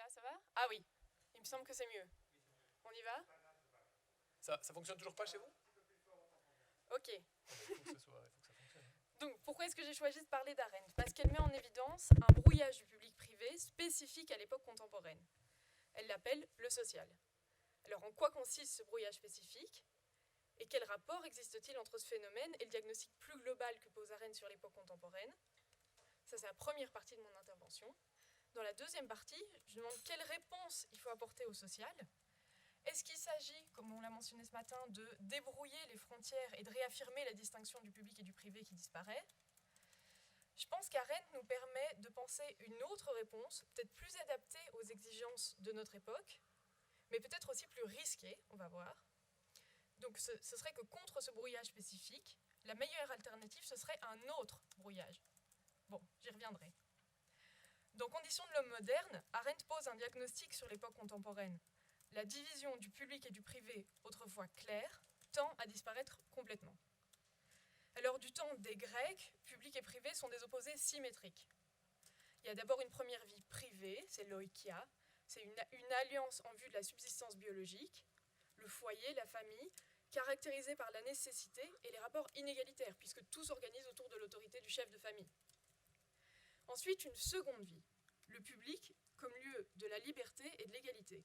Là, ça va? Ah oui, il me semble que c'est mieux. On y va? Ça fonctionne toujours pas chez vous? Ok. Il faut que ça fonctionne. Donc, pourquoi est-ce que j'ai choisi de parler d'Arendt? Parce qu'elle met en évidence un brouillage du public-privé spécifique à l'époque contemporaine. Elle l'appelle le social. Alors, en quoi consiste ce brouillage spécifique? Et quel rapport existe-t-il entre ce phénomène et le diagnostic plus global que pose Arendt sur l'époque contemporaine? Ça, c'est la première partie de mon intervention. Dans la deuxième partie, je demande quelle réponse il faut apporter au social. Est-ce qu'il s'agit, comme on l'a mentionné ce matin, de débrouiller les frontières et de réaffirmer la distinction du public et du privé qui disparaît? Je pense qu'Arendt nous permet de penser une autre réponse, peut-être plus adaptée aux exigences de notre époque, mais peut-être aussi plus risquée, on va voir. Donc ce serait que contre ce brouillage spécifique, la meilleure alternative, ce serait un autre brouillage. Bon, j'y reviendrai. Dans Conditions de l'homme moderne, Arendt pose un diagnostic sur l'époque contemporaine. La division du public et du privé, autrefois claire, tend à disparaître complètement. Alors du temps des Grecs, public et privé sont des opposés symétriques. Il y a d'abord une première vie privée, c'est l'oikia, c'est une alliance en vue de la subsistance biologique, le foyer, la famille, caractérisée par la nécessité et les rapports inégalitaires, puisque tout s'organise autour de l'autorité du chef de famille. Ensuite, une seconde vie, le public comme lieu de la liberté et de l'égalité.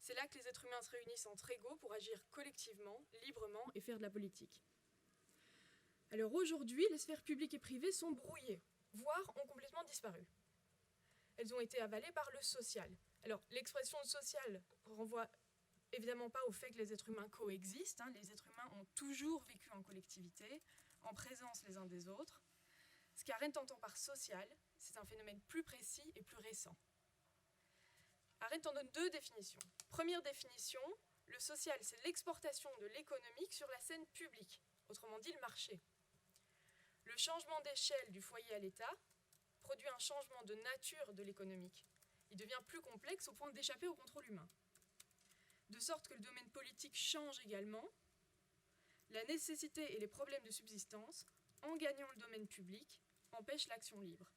C'est là que les êtres humains se réunissent entre égaux pour agir collectivement, librement et faire de la politique. Alors aujourd'hui, les sphères publiques et privées sont brouillées, voire ont complètement disparu. Elles ont été avalées par le social. Alors l'expression social renvoie évidemment pas au fait que les êtres humains coexistent. Les êtres humains ont toujours vécu en collectivité, en présence les uns des autres. Ce qu'Arendt entend par social, c'est un phénomène plus précis et plus récent. Arendt en donne deux définitions. Première définition, le social, c'est l'exportation de l'économique sur la scène publique, autrement dit le marché. Le changement d'échelle du foyer à l'État produit un changement de nature de l'économique. Il devient plus complexe au point d'échapper au contrôle humain. De sorte que le domaine politique change également. La nécessité et les problèmes de subsistance, en gagnant le domaine public, empêchent l'action libre.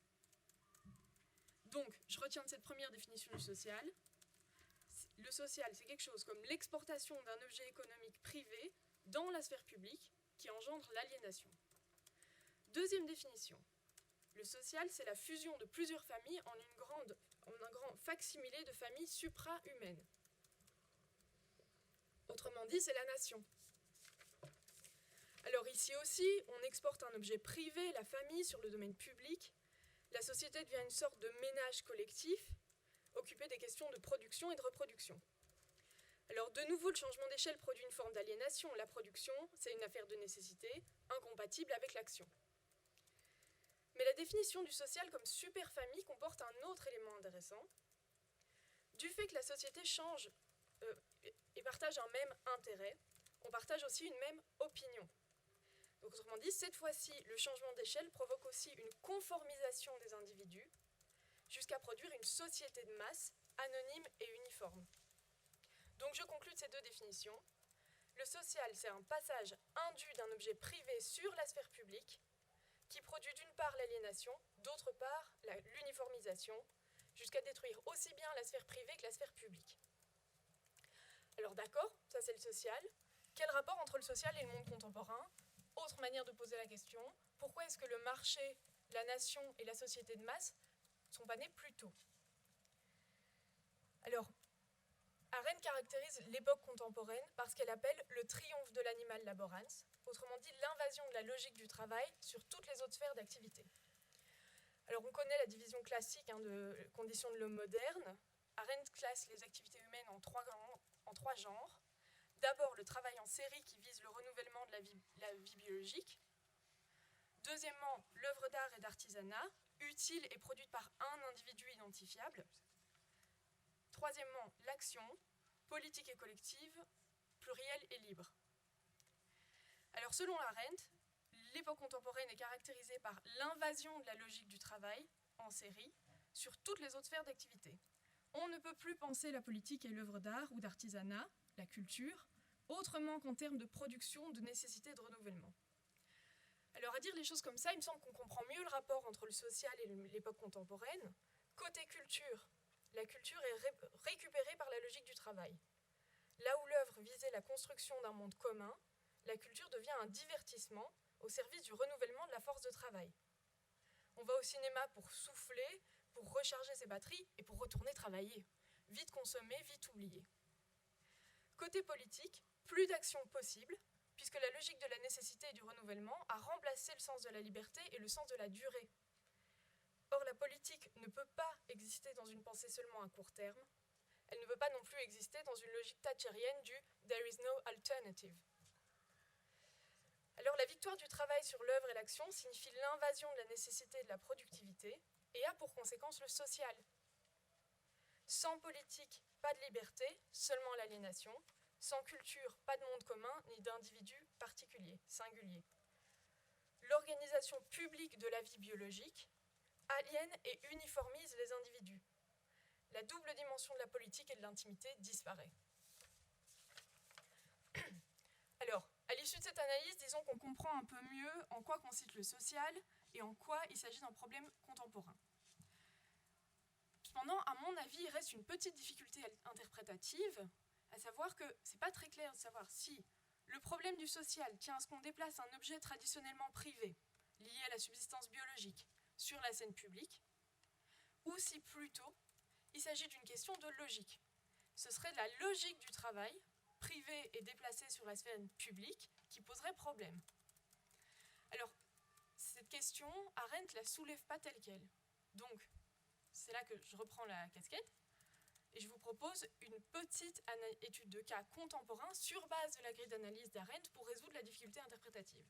Donc, je retiens de cette première définition du social. Le social, c'est quelque chose comme l'exportation d'un objet économique privé dans la sphère publique qui engendre l'aliénation. Deuxième définition. Le social, c'est la fusion de plusieurs familles en un grand facsimilé de familles supra-humaines. Autrement dit, c'est la nation. Alors ici aussi, on exporte un objet privé, la famille, sur le domaine public. La société devient une sorte de ménage collectif, occupé des questions de production et de reproduction. Alors de nouveau, le changement d'échelle produit une forme d'aliénation. La production, c'est une affaire de nécessité, incompatible avec l'action. Mais la définition du social comme superfamille comporte un autre élément intéressant. Du fait que la société change et partage un même intérêt, on partage aussi une même opinion. Donc autrement dit, cette fois-ci, le changement d'échelle provoque aussi une conformisation des individus jusqu'à produire une société de masse anonyme et uniforme. Donc je conclus de ces deux définitions. Le social, c'est un passage indu d'un objet privé sur la sphère publique qui produit d'une part l'aliénation, d'autre part l'uniformisation, jusqu'à détruire aussi bien la sphère privée que la sphère publique. Alors d'accord, ça c'est le social. Quel rapport entre le social et le monde contemporain? Autre manière de poser la question, pourquoi est-ce que le marché, la nation et la société de masse ne sont pas nés plus tôt? Alors, Arendt caractérise l'époque contemporaine par ce qu'elle appelle le triomphe de l'animal laborans, autrement dit l'invasion de la logique du travail sur toutes les autres sphères d'activité. Alors on connaît la division classique de conditions de l'homme moderne. Arendt classe les activités humaines en trois genres. D'abord le travail en série qui vise le renouvellement de la vie biologique. Deuxièmement, l'œuvre d'art et d'artisanat, utile et produite par un individu identifiable. Troisièmement, l'action, politique et collective, plurielle et libre. Alors selon Arendt, l'époque contemporaine est caractérisée par l'invasion de la logique du travail en série sur toutes les autres sphères d'activité. On ne peut plus penser la politique et l'œuvre d'art ou d'artisanat, la culture, autrement qu'en termes de production, de nécessité et de renouvellement. Alors à dire les choses comme ça, il me semble qu'on comprend mieux le rapport entre le social et l'époque contemporaine. Côté culture, la culture est récupérée par la logique du travail. Là où l'œuvre visait la construction d'un monde commun, la culture devient un divertissement au service du renouvellement de la force de travail. On va au cinéma pour souffler, pour recharger ses batteries et pour retourner travailler. Vite consommé, vite oublié. Côté politique, plus d'action possible, puisque la logique de la nécessité et du renouvellement a remplacé le sens de la liberté et le sens de la durée. Or, la politique ne peut pas exister dans une pensée seulement à court terme. Elle ne peut pas non plus exister dans une logique thatchérienne du « there is no alternative ». Alors, la victoire du travail sur l'œuvre et l'action signifie l'invasion de la nécessité et de la productivité et a pour conséquence le social. Sans politique, pas de liberté, seulement l'aliénation. Sans culture, pas de monde commun, ni d'individus particuliers, singuliers. L'organisation publique de la vie biologique aliène et uniformise les individus. La double dimension de la politique et de l'intimité disparaît. Alors, à l'issue de cette analyse, disons qu'on comprend un peu mieux en quoi consiste le social et en quoi il s'agit d'un problème contemporain. Cependant, à mon avis, il reste une petite difficulté interprétative, à savoir que ce n'est pas très clair de savoir si le problème du social tient à ce qu'on déplace un objet traditionnellement privé, lié à la subsistance biologique, sur la scène publique, ou si plutôt il s'agit d'une question de logique. Ce serait de la logique du travail, privé et déplacé sur la sphère publique, qui poserait problème. Alors, cette question, Arendt ne la soulève pas telle qu'elle. Donc, c'est là que je reprends la casquette, et je vous propose une petite étude de cas contemporain sur base de la grille d'analyse d'Arendt pour résoudre la difficulté interprétative.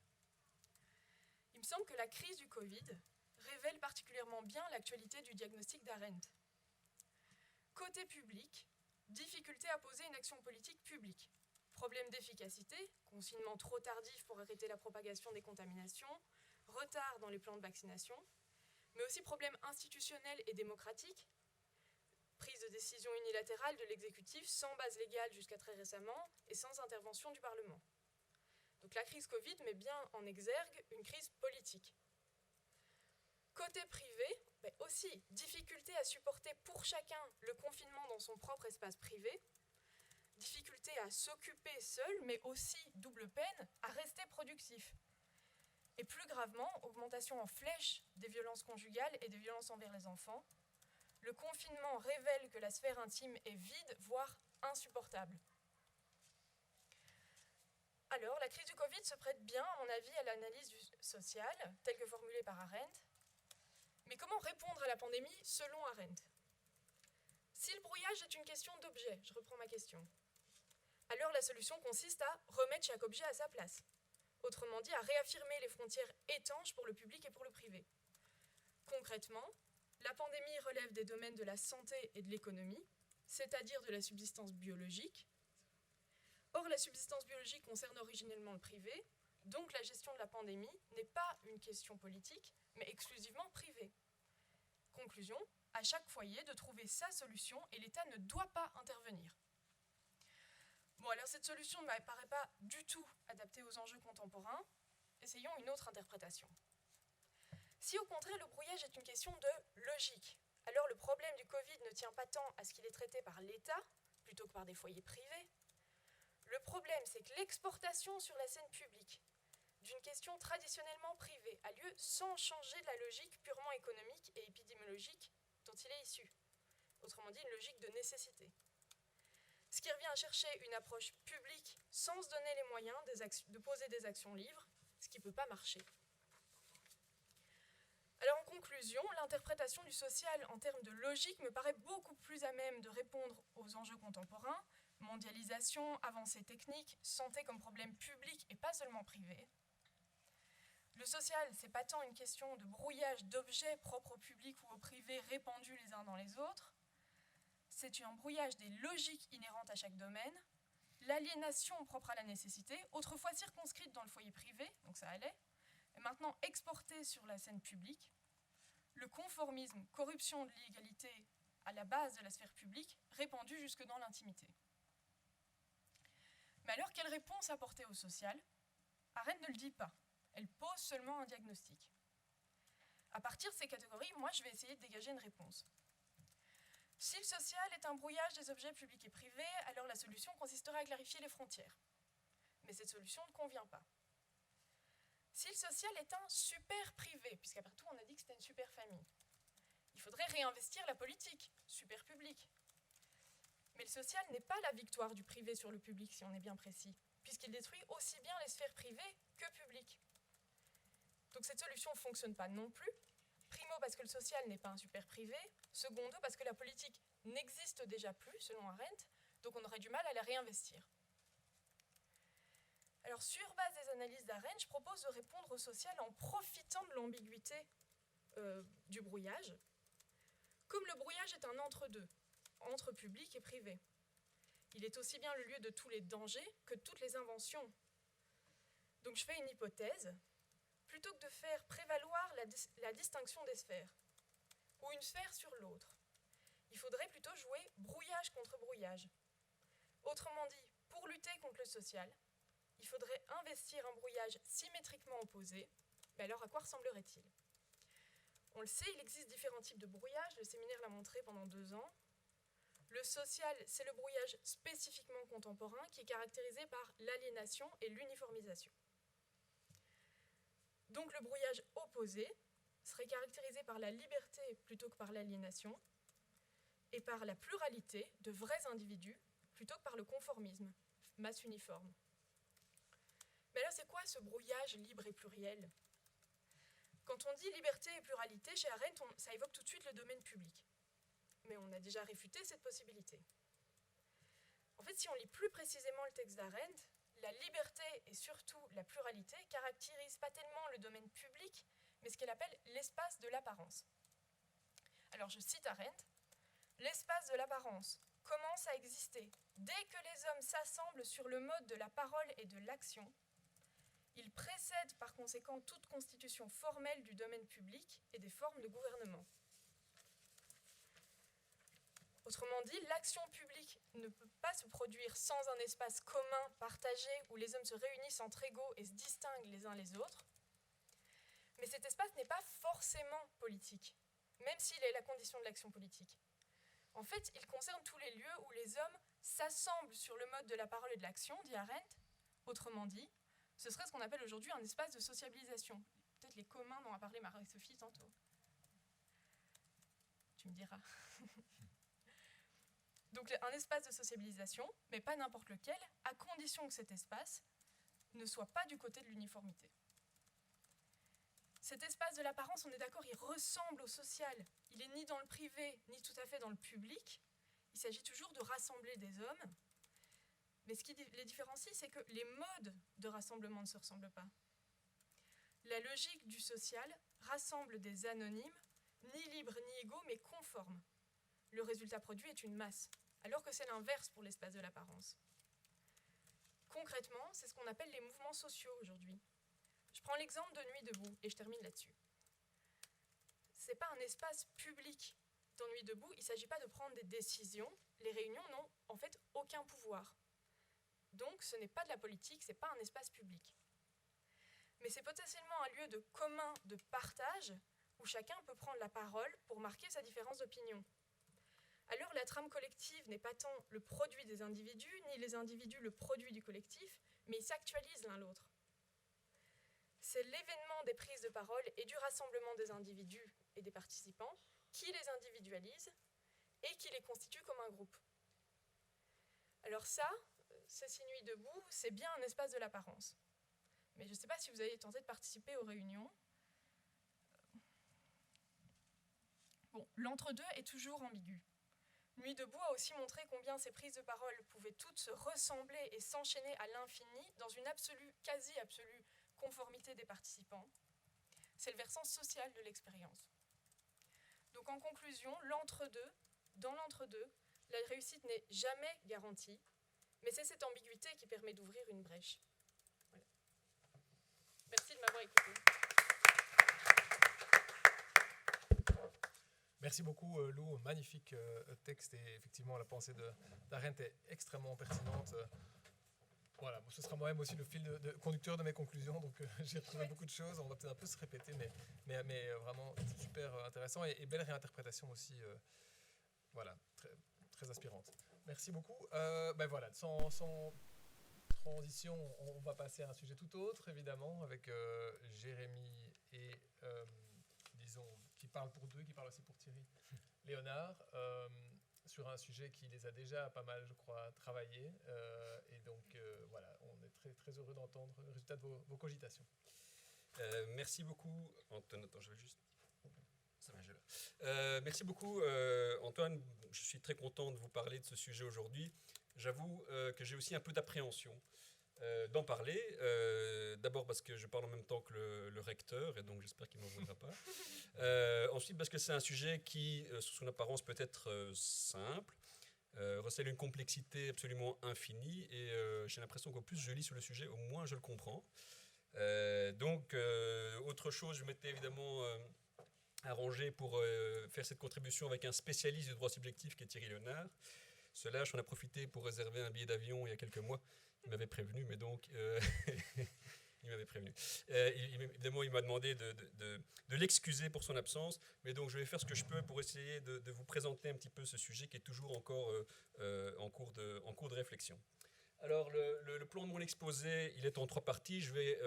Il me semble que la crise du Covid révèle particulièrement bien l'actualité du diagnostic d'Arendt. Côté public, difficulté à poser une action politique publique. Problème d'efficacité, confinement trop tardif pour arrêter la propagation des contaminations, retard dans les plans de vaccination, mais aussi problème institutionnel et démocratique, prise de décision unilatérale de l'exécutif sans base légale jusqu'à très récemment et sans intervention du Parlement. Donc la crise Covid met bien en exergue une crise politique. Côté privé, aussi, difficulté à supporter pour chacun le confinement dans son propre espace privé, difficulté à s'occuper seul, mais aussi, double peine, à rester productif. Et plus gravement, augmentation en flèche des violences conjugales et des violences envers les enfants. Le confinement révèle que la sphère intime est vide, voire insupportable. Alors, la crise du Covid se prête bien, à mon avis, à l'analyse du social, telle que formulée par Arendt. Mais comment répondre à la pandémie selon Arendt ? Si le brouillage est une question d'objet, je reprends ma question, alors la solution consiste à remettre chaque objet à sa place. Autrement dit, à réaffirmer les frontières étanches pour le public et pour le privé. Concrètement, la pandémie relève des domaines de la santé et de l'économie, c'est-à-dire de la subsistance biologique. Or, la subsistance biologique concerne originellement le privé, donc la gestion de la pandémie n'est pas une question politique, mais exclusivement privée. Conclusion, à chaque foyer de trouver sa solution et l'État ne doit pas intervenir. Bon, alors cette solution ne m'apparaît pas du tout adaptée aux enjeux contemporains. Essayons une autre interprétation. Si au contraire le brouillage est une question de logique, alors le problème du Covid ne tient pas tant à ce qu'il est traité par l'État, plutôt que par des foyers privés. Le problème, c'est que l'exportation sur la scène publique d'une question traditionnellement privée a lieu sans changer de la logique purement économique et épidémiologique dont il est issu. Autrement dit, une logique de nécessité. Ce qui revient à chercher une approche publique sans se donner les moyens de poser des actions libres, ce qui ne peut pas marcher. Alors en conclusion, l'interprétation du social en termes de logique me paraît beaucoup plus à même de répondre aux enjeux contemporains, mondialisation, avancées techniques, santé comme problème public et pas seulement privé. Le social, c'est pas tant une question de brouillage d'objets propres au public ou au privé répandus les uns dans les autres, c'est un brouillage des logiques inhérentes à chaque domaine, l'aliénation propre à la nécessité, autrefois circonscrite dans le foyer privé, donc ça allait, et maintenant exportée sur la scène publique, le conformisme, corruption de l'égalité à la base de la sphère publique, répandu jusque dans l'intimité. Mais alors, quelle réponse apporter au social ? Arendt ne le dit pas, elle pose seulement un diagnostic. À partir de ces catégories, moi je vais essayer de dégager une réponse. Si le social est un brouillage des objets publics et privés, alors la solution consisterait à clarifier les frontières. Mais cette solution ne convient pas. Si le social est un super privé, puisqu'après tout on a dit que c'était une super famille, il faudrait réinvestir la politique, super public. Mais le social n'est pas la victoire du privé sur le public, si on est bien précis, puisqu'il détruit aussi bien les sphères privées que publiques. Donc cette solution ne fonctionne pas non plus. Primo, parce que le social n'est pas un super privé. Secondo, parce que la politique n'existe déjà plus, selon Arendt, donc on aurait du mal à la réinvestir. Alors, sur base des analyses d'Arendt, je propose de répondre au social en profitant de l'ambiguïté du brouillage. Comme le brouillage est un entre-deux, entre public et privé, il est aussi bien le lieu de tous les dangers que de toutes les inventions. Donc je fais une hypothèse. Plutôt que de faire prévaloir la distinction des sphères, ou une sphère sur l'autre, il faudrait plutôt jouer brouillage contre brouillage. Autrement dit, pour lutter contre le social, il faudrait investir un brouillage symétriquement opposé. Mais alors à quoi ressemblerait-il ? On le sait, il existe différents types de brouillage, le séminaire l'a montré pendant 2 ans. Le social, c'est le brouillage spécifiquement contemporain qui est caractérisé par l'aliénation et l'uniformisation. Donc le brouillage opposé serait caractérisé par la liberté plutôt que par l'aliénation et par la pluralité de vrais individus plutôt que par le conformisme, masse uniforme. Mais alors c'est quoi ce brouillage libre et pluriel ? Quand on dit liberté et pluralité, chez Arendt, ça évoque tout de suite le domaine public. Mais on a déjà réfuté cette possibilité. En fait, si on lit plus précisément le texte d'Arendt, la liberté et surtout la pluralité caractérisent pas tellement le domaine public, mais ce qu'elle appelle l'espace de l'apparence. Alors je cite Arendt, « L'espace de l'apparence commence à exister dès que les hommes s'assemblent sur le mode de la parole et de l'action. Il précède par conséquent toute constitution formelle du domaine public et des formes de gouvernement. » Autrement dit, l'action publique ne peut pas se produire sans un espace commun, partagé, où les hommes se réunissent entre égaux et se distinguent les uns les autres. Mais cet espace n'est pas forcément politique, même s'il est la condition de l'action politique. En fait, il concerne tous les lieux où les hommes s'assemblent sur le mode de la parole et de l'action, dit Arendt. Autrement dit, ce serait ce qu'on appelle aujourd'hui un espace de sociabilisation. Peut-être les communs dont a parlé Marie-Sophie tantôt. Tu me diras. Donc un espace de sociabilisation, mais pas n'importe lequel, à condition que cet espace ne soit pas du côté de l'uniformité. Cet espace de l'apparence, on est d'accord, il ressemble au social. Il n'est ni dans le privé, ni tout à fait dans le public. Il s'agit toujours de rassembler des hommes. Mais ce qui les différencie, c'est que les modes de rassemblement ne se ressemblent pas. La logique du social rassemble des anonymes, ni libres ni égaux, mais conformes. Le résultat produit est une masse, alors que c'est l'inverse pour l'espace de l'apparence. Concrètement, c'est ce qu'on appelle les mouvements sociaux aujourd'hui. Je prends l'exemple de Nuit debout, et je termine là-dessus. Ce n'est pas un espace public. Dans Nuit debout, il ne s'agit pas de prendre des décisions. Les réunions n'ont en fait aucun pouvoir. Donc ce n'est pas de la politique, ce n'est pas un espace public. Mais c'est potentiellement un lieu de commun, de partage, où chacun peut prendre la parole pour marquer sa différence d'opinion. Alors la trame collective n'est pas tant le produit des individus, ni les individus le produit du collectif, mais ils s'actualisent l'un l'autre. C'est l'événement des prises de parole et du rassemblement des individus et des participants qui les individualise et qui les constitue comme un groupe. Alors ça, Ceci Nuit debout, c'est bien un espace de l'apparence. Mais je ne sais pas si vous avez tenté de participer aux réunions. Bon, l'entre-deux est toujours ambigu. Nuit debout a aussi montré combien ces prises de parole pouvaient toutes se ressembler et s'enchaîner à l'infini dans une absolue, quasi-absolue conformité des participants. C'est le versant social de l'expérience. Donc en conclusion, dans l'entre-deux, la réussite n'est jamais garantie, mais c'est cette ambiguïté qui permet d'ouvrir une brèche. Voilà. Merci de m'avoir écouté. Merci beaucoup Lou, magnifique texte et effectivement la pensée d'Arendt est extrêmement pertinente. Voilà, bon, ce sera moi-même aussi le fil de conducteur de mes conclusions, donc j'ai retrouvé beaucoup de choses, on va peut-être un peu se répéter, mais vraiment super intéressant et belle réinterprétation aussi voilà, très, très inspirante. Merci beaucoup. Ben voilà, sans transition, on va passer à un sujet tout autre, évidemment, avec Jérémy et, disons, qui parle pour deux, qui parle aussi pour Thierry Léonard, sur un sujet qui les a déjà pas mal, je crois, travaillé. Et donc, voilà, on est très, très heureux d'entendre le résultat de vos cogitations. Merci beaucoup, Antoine. Attends, je vais juste... Ça va, merci beaucoup, Antoine. Je suis très content de vous parler de ce sujet aujourd'hui. J'avoue que j'ai aussi un peu d'appréhension d'en parler. D'abord parce que je parle en même temps que le recteur, et donc j'espère qu'il ne m'en voudra pas. Ensuite parce que c'est un sujet qui, sous son apparence, peut être simple, recèle une complexité absolument infinie, et j'ai l'impression qu'au plus je lis sur le sujet, au moins je le comprends. Donc, autre chose, je m'étais évidemment arrangé pour faire cette contribution avec un spécialiste du droit subjectif qui est Thierry Léonard. Cela, j'en ai profité pour réserver un billet d'avion il y a quelques mois. Il m'avait prévenu, mais donc... il m'avait prévenu. Évidemment, il m'a demandé de l'excuser pour son absence, mais donc je vais faire ce que je peux pour essayer de vous présenter un petit peu ce sujet qui est toujours encore en cours de réflexion. Alors, le plan de mon exposé, il est en 3 parties. Je vais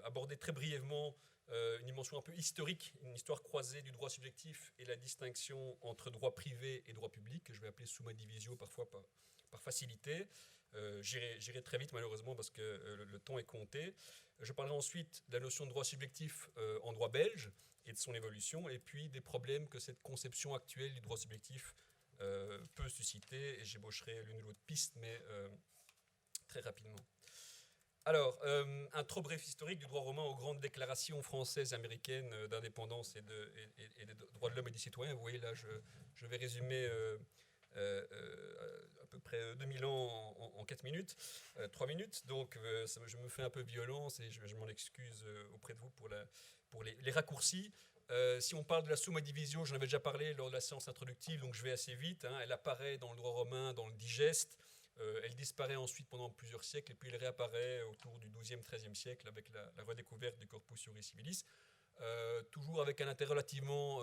aborder très brièvement une dimension un peu historique, une histoire croisée du droit subjectif et la distinction entre droit privé et droit public, que je vais appeler summa divisio parfois par facilité. J'irai très vite malheureusement parce que le temps est compté. Je parlerai ensuite de la notion de droit subjectif en droit belge et de son évolution, et puis des problèmes que cette conception actuelle du droit subjectif peut susciter, et j'ébaucherai l'une ou l'autre piste, mais très rapidement. Alors, un trop bref historique du droit romain aux grandes déclarations françaises et américaines d'indépendance et des droits de l'homme et des citoyens. Vous voyez là, je vais résumer à peu près 2000 ans en 4 minutes, 3 minutes. Donc, je me fais un peu violence et je m'en excuse auprès de vous pour les raccourcis. Si on parle de la summa divisio, j'en avais déjà parlé lors de la séance introductive, donc je vais assez vite. Elle apparaît dans le droit romain, dans le digeste. Elle disparaît ensuite pendant plusieurs siècles, et puis elle réapparaît autour du XIIe, XIIIe siècle avec la redécouverte du Corpus Juris Civilis, toujours avec un intérêt relativement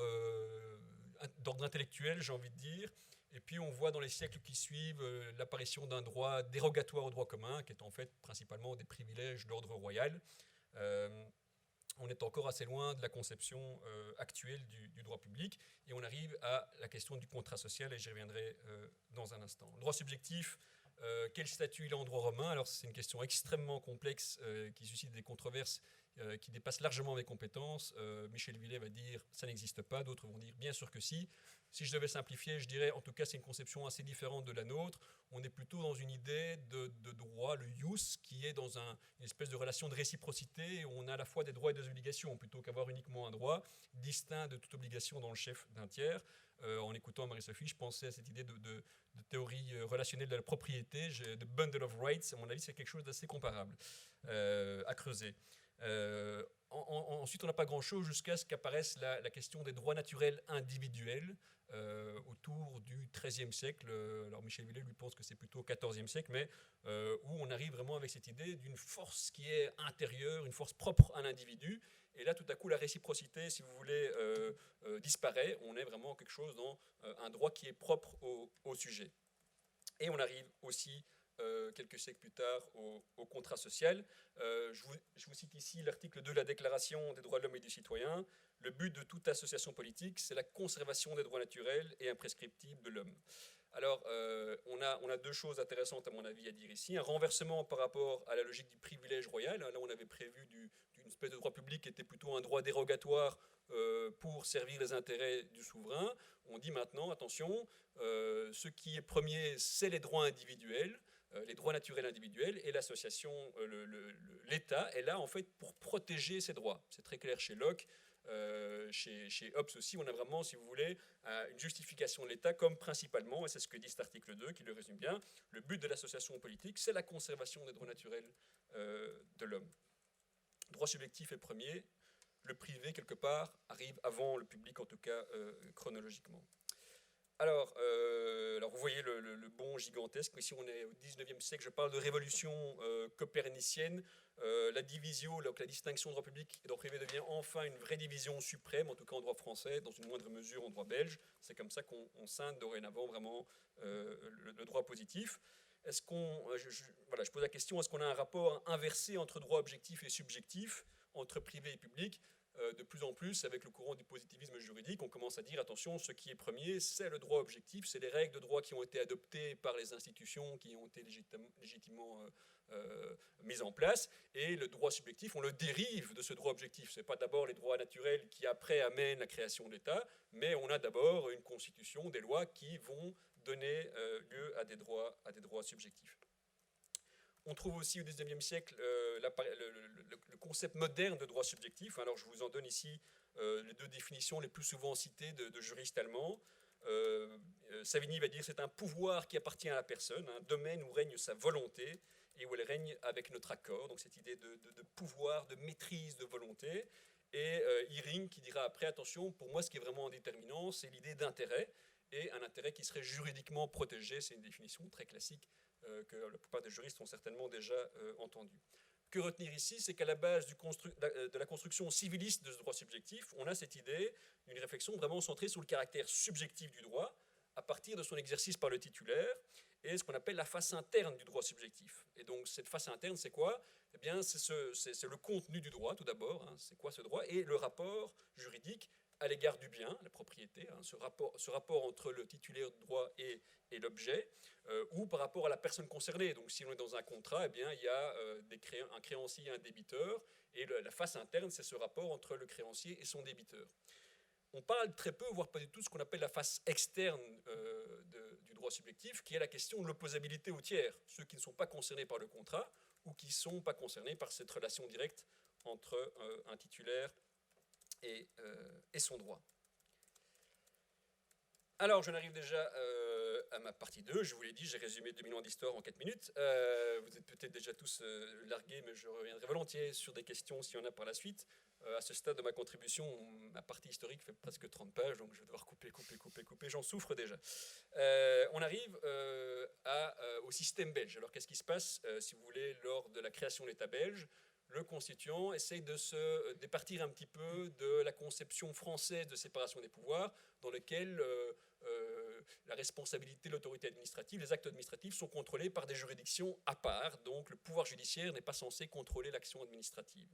d'ordre intellectuel, j'ai envie de dire. Et puis on voit dans les siècles qui suivent l'apparition d'un droit dérogatoire au droit commun, qui est en fait principalement des privilèges d'ordre royal. On est encore assez loin de la conception actuelle du droit public, et on arrive à la question du contrat social, et j'y reviendrai dans un instant. Le droit subjectif, quel statut il a en droit romain? Alors c'est une question extrêmement complexe qui suscite des controverses qui dépassent largement mes compétences. Michel Villet va dire ça n'existe pas, d'autres vont dire bien sûr que si. Si je devais simplifier, je dirais en tout cas c'est une conception assez différente de la nôtre. On est plutôt dans une idée de droit, le ius, qui est dans une espèce de relation de réciprocité où on a à la fois des droits et des obligations, plutôt qu'avoir uniquement un droit distinct de toute obligation dans le chef d'un tiers. En écoutant Marie-Sophie, je pensais à cette idée de théorie relationnelle de la propriété, de bundle of rights. À mon avis, c'est quelque chose d'assez comparable à creuser. Ensuite, on n'a pas grand-chose jusqu'à ce qu'apparaisse la question des droits naturels individuels autour du XIIIe siècle. Alors Michel Villet lui pense que c'est plutôt au XIVe siècle, mais où on arrive vraiment avec cette idée d'une force qui est intérieure, une force propre à l'individu. Et là, tout à coup, la réciprocité, si vous voulez, disparaît. On est vraiment quelque chose dans un droit qui est propre au sujet. Et on arrive aussi quelques siècles plus tard au contrat social. Je vous cite ici l'article 2 de la Déclaration des droits de l'homme et du citoyen. Le but de toute association politique, c'est la conservation des droits naturels et imprescriptibles de l'homme. Alors, on a deux choses intéressantes à mon avis à dire ici. Un renversement par rapport à la logique du privilège royal. Là, on avait prévu d'une espèce de droit public qui était plutôt un droit dérogatoire pour servir les intérêts du souverain. On dit maintenant, attention, ce qui est premier, c'est les droits individuels, les droits naturels individuels, et l'association, l'État est là en fait pour protéger ces droits. C'est très clair chez Locke. Chez Hobbes aussi, on a vraiment, si vous voulez, une justification de l'État comme principalement, et c'est ce que dit cet article 2 qui le résume bien, le but de l'association politique, c'est la conservation des droits naturels de l'homme. Le droit subjectif est premier, le privé, quelque part, arrive avant le public, en tout cas chronologiquement. Alors vous voyez le bond gigantesque. Ici, on est au 19e siècle. Je parle de révolution copernicienne. La division, donc la distinction droit public et droit privé devient enfin une vraie division suprême, en tout cas en droit français, dans une moindre mesure en droit belge. C'est comme ça qu'on scinde dorénavant vraiment le droit positif. Est-ce qu'on, je pose la question, est-ce qu'on a un rapport inversé entre droit objectif et subjectif, entre privé et public? De plus en plus, avec le courant du positivisme juridique, on commence à dire, attention, ce qui est premier, c'est le droit objectif, c'est les règles de droit qui ont été adoptées par les institutions, qui ont été légitimement mises en place, et le droit subjectif, on le dérive de ce droit objectif. Ce n'est pas d'abord les droits naturels qui, après, amènent la création de l'État, mais on a d'abord une constitution, des lois qui vont donner lieu à des droits subjectifs. On trouve aussi au XIXe siècle le concept moderne de droit subjectif. Alors je vous en donne ici les deux définitions les plus souvent citées de juristes allemands. Savigny va dire que c'est un pouvoir qui appartient à la personne, un domaine où règne sa volonté et où elle règne avec notre accord. Donc cette idée de pouvoir, de maîtrise de volonté. Et Ihring qui dira après, attention, pour moi ce qui est vraiment déterminant, c'est l'idée d'intérêt, et un intérêt qui serait juridiquement protégé. C'est une définition très classique que la plupart des juristes ont certainement déjà entendu. Que retenir ici, c'est qu'à la base de la construction civiliste de ce droit subjectif, on a cette idée d'une réflexion vraiment centrée sur le caractère subjectif du droit, à partir de son exercice par le titulaire, et ce qu'on appelle la face interne du droit subjectif. Et donc cette face interne, c'est quoi? Eh bien, c'est le contenu du droit, tout d'abord, hein, c'est quoi ce droit, et le rapport juridique à l'égard du bien, la propriété, hein, ce rapport entre le titulaire du droit et l'objet, ou par rapport à la personne concernée. Donc si on est dans un contrat, eh bien, il y a un créancier et un débiteur, et la face interne, c'est ce rapport entre le créancier et son débiteur. On parle très peu, voire pas du tout, ce qu'on appelle la face externe du droit subjectif, qui est la question de l'opposabilité aux tiers, ceux qui ne sont pas concernés par le contrat ou qui ne sont pas concernés par cette relation directe entre un titulaire et son droit. Alors, j'en arrive déjà à ma partie 2. Je vous l'ai dit, j'ai résumé 2000 ans d'histoire en 4 minutes. Vous êtes peut-être déjà tous largués, mais je reviendrai volontiers sur des questions s'il y en a par la suite. À ce stade de ma contribution, ma partie historique fait presque 30 pages, donc je vais devoir couper. J'en souffre déjà. On arrive au système belge. Alors, qu'est-ce qui se passe, si vous voulez, lors de la création de l'État belge? Le constituant essaye de se départir un petit peu de la conception française de séparation des pouvoirs, dans lequel la responsabilité de l'autorité administrative, les actes administratifs sont contrôlés par des juridictions à part, donc le pouvoir judiciaire n'est pas censé contrôler l'action administrative.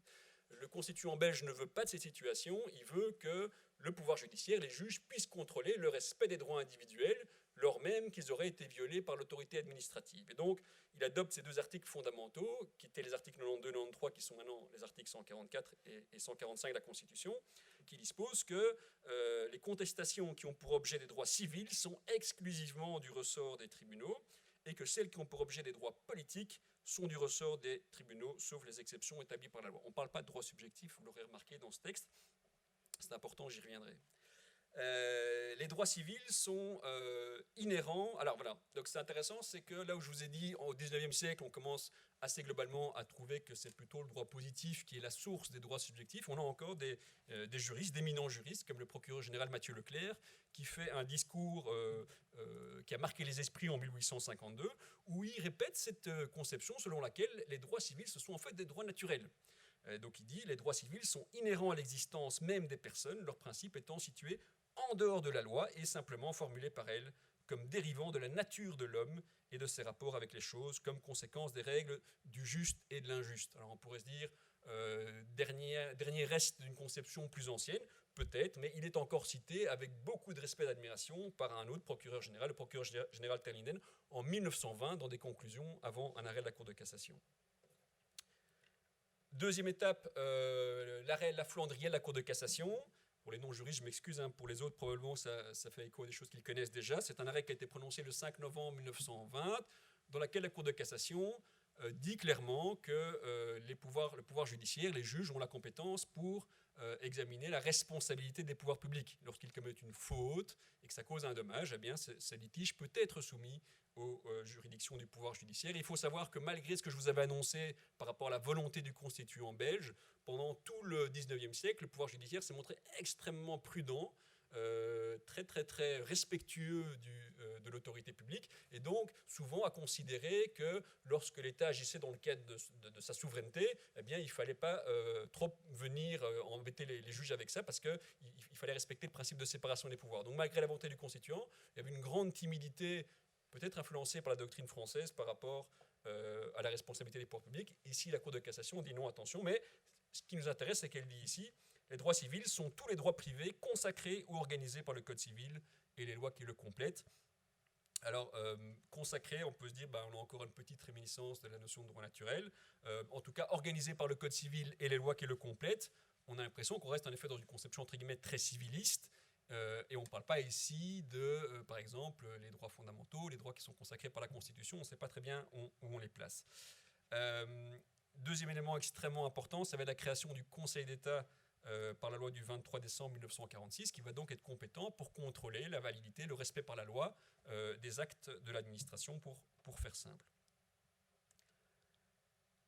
Le constituant belge ne veut pas de cette situation, il veut que le pouvoir judiciaire, les juges, puissent contrôler le respect des droits individuels, lors même qu'ils auraient été violés par l'autorité administrative. Et donc, il adopte ces deux articles fondamentaux, qui étaient les articles 92 et 93, qui sont maintenant les articles 144 et 145 de la Constitution, qui disposent que les contestations qui ont pour objet des droits civils sont exclusivement du ressort des tribunaux, et que celles qui ont pour objet des droits politiques sont du ressort des tribunaux, sauf les exceptions établies par la loi. On ne parle pas de droits subjectifs, vous l'aurez remarqué dans ce texte. C'est important, j'y reviendrai. Les droits civils sont inhérents. Alors voilà, donc c'est intéressant, c'est que là où je vous ai dit, au 19e siècle, on commence assez globalement à trouver que c'est plutôt le droit positif qui est la source des droits subjectifs. On a encore des juristes, d'éminents juristes, comme le procureur général Mathieu Leclerc, qui fait un discours qui a marqué les esprits en 1852, où il répète cette conception selon laquelle les droits civils, ce sont en fait des droits naturels. Donc il dit, les droits civils sont inhérents à l'existence même des personnes, leur principe étant situé en dehors de la loi et simplement formulés par elle comme dérivant de la nature de l'homme et de ses rapports avec les choses, comme conséquence des règles du juste et de l'injuste. Alors on pourrait se dire, dernier reste d'une conception plus ancienne, peut-être, mais il est encore cité avec beaucoup de respect et d'admiration par un autre procureur général, le procureur général Terlinen, en 1920, dans des conclusions avant un arrêt de la Cour de cassation. Deuxième étape, l'arrêt La Flandrienne, la Cour de cassation. Pour les non-juristes, je m'excuse, hein, pour les autres, probablement, ça fait écho à des choses qu'ils connaissent déjà. C'est un arrêt qui a été prononcé le 5 novembre 1920, dans lequel la Cour de cassation dit clairement que le pouvoir judiciaire, les juges ont la compétence pour examiner la responsabilité des pouvoirs publics. Lorsqu'ils commettent une faute et que ça cause un dommage, eh bien, ce litige peut être soumis aux juridictions du pouvoir judiciaire. Il faut savoir que malgré ce que je vous avais annoncé par rapport à la volonté du constituant belge, pendant tout le 19e siècle, le pouvoir judiciaire s'est montré extrêmement prudent très très très respectueux de l'autorité publique, et donc souvent à considérer que lorsque l'État agissait dans le cadre de sa souveraineté, eh bien il ne fallait pas trop venir embêter les juges avec ça, parce qu'il fallait respecter le principe de séparation des pouvoirs. Donc malgré la volonté du constituant, il y avait une grande timidité, peut-être influencée par la doctrine française par rapport à la responsabilité des pouvoirs publics. Ici, la Cour de cassation dit non, attention, mais ce qui nous intéresse, c'est qu'elle dit ici: les droits civils sont tous les droits privés consacrés ou organisés par le Code civil et les lois qui le complètent. Alors, consacré, on peut se dire, on a encore une petite réminiscence de la notion de droit naturel. En tout cas, organisé par le Code civil et les lois qui le complètent, on a l'impression qu'on reste en effet dans une conception entre guillemets très civiliste. Et on ne parle pas ici de, par exemple, les droits fondamentaux, les droits qui sont consacrés par la Constitution. On ne sait pas très bien où on les place. Deuxième élément extrêmement important, ça va être la création du Conseil d'État par la loi du 23 décembre 1946, qui va donc être compétent pour contrôler la validité, le respect par la loi des actes de l'administration, pour faire simple.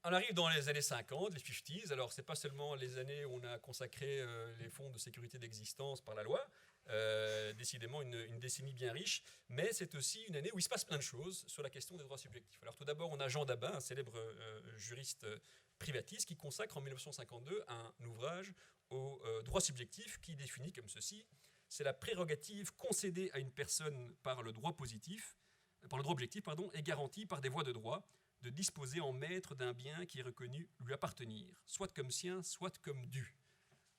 On arrive dans les années 50, les 50s. Alors, ce n'est pas seulement les années où on a consacré les fonds de sécurité d'existence par la loi, décidément une décennie bien riche, mais c'est aussi une année où il se passe plein de choses sur la question des droits subjectifs. Alors, tout d'abord, on a Jean Dabin, un célèbre juriste privatiste, qui consacre en 1952 un ouvrage aux droits subjectifs qui définit comme ceci: c'est la prérogative concédée à une personne par le droit objectif, et garantie par des voies de droit, de disposer en maître d'un bien qui est reconnu lui appartenir, soit comme sien, soit comme dû.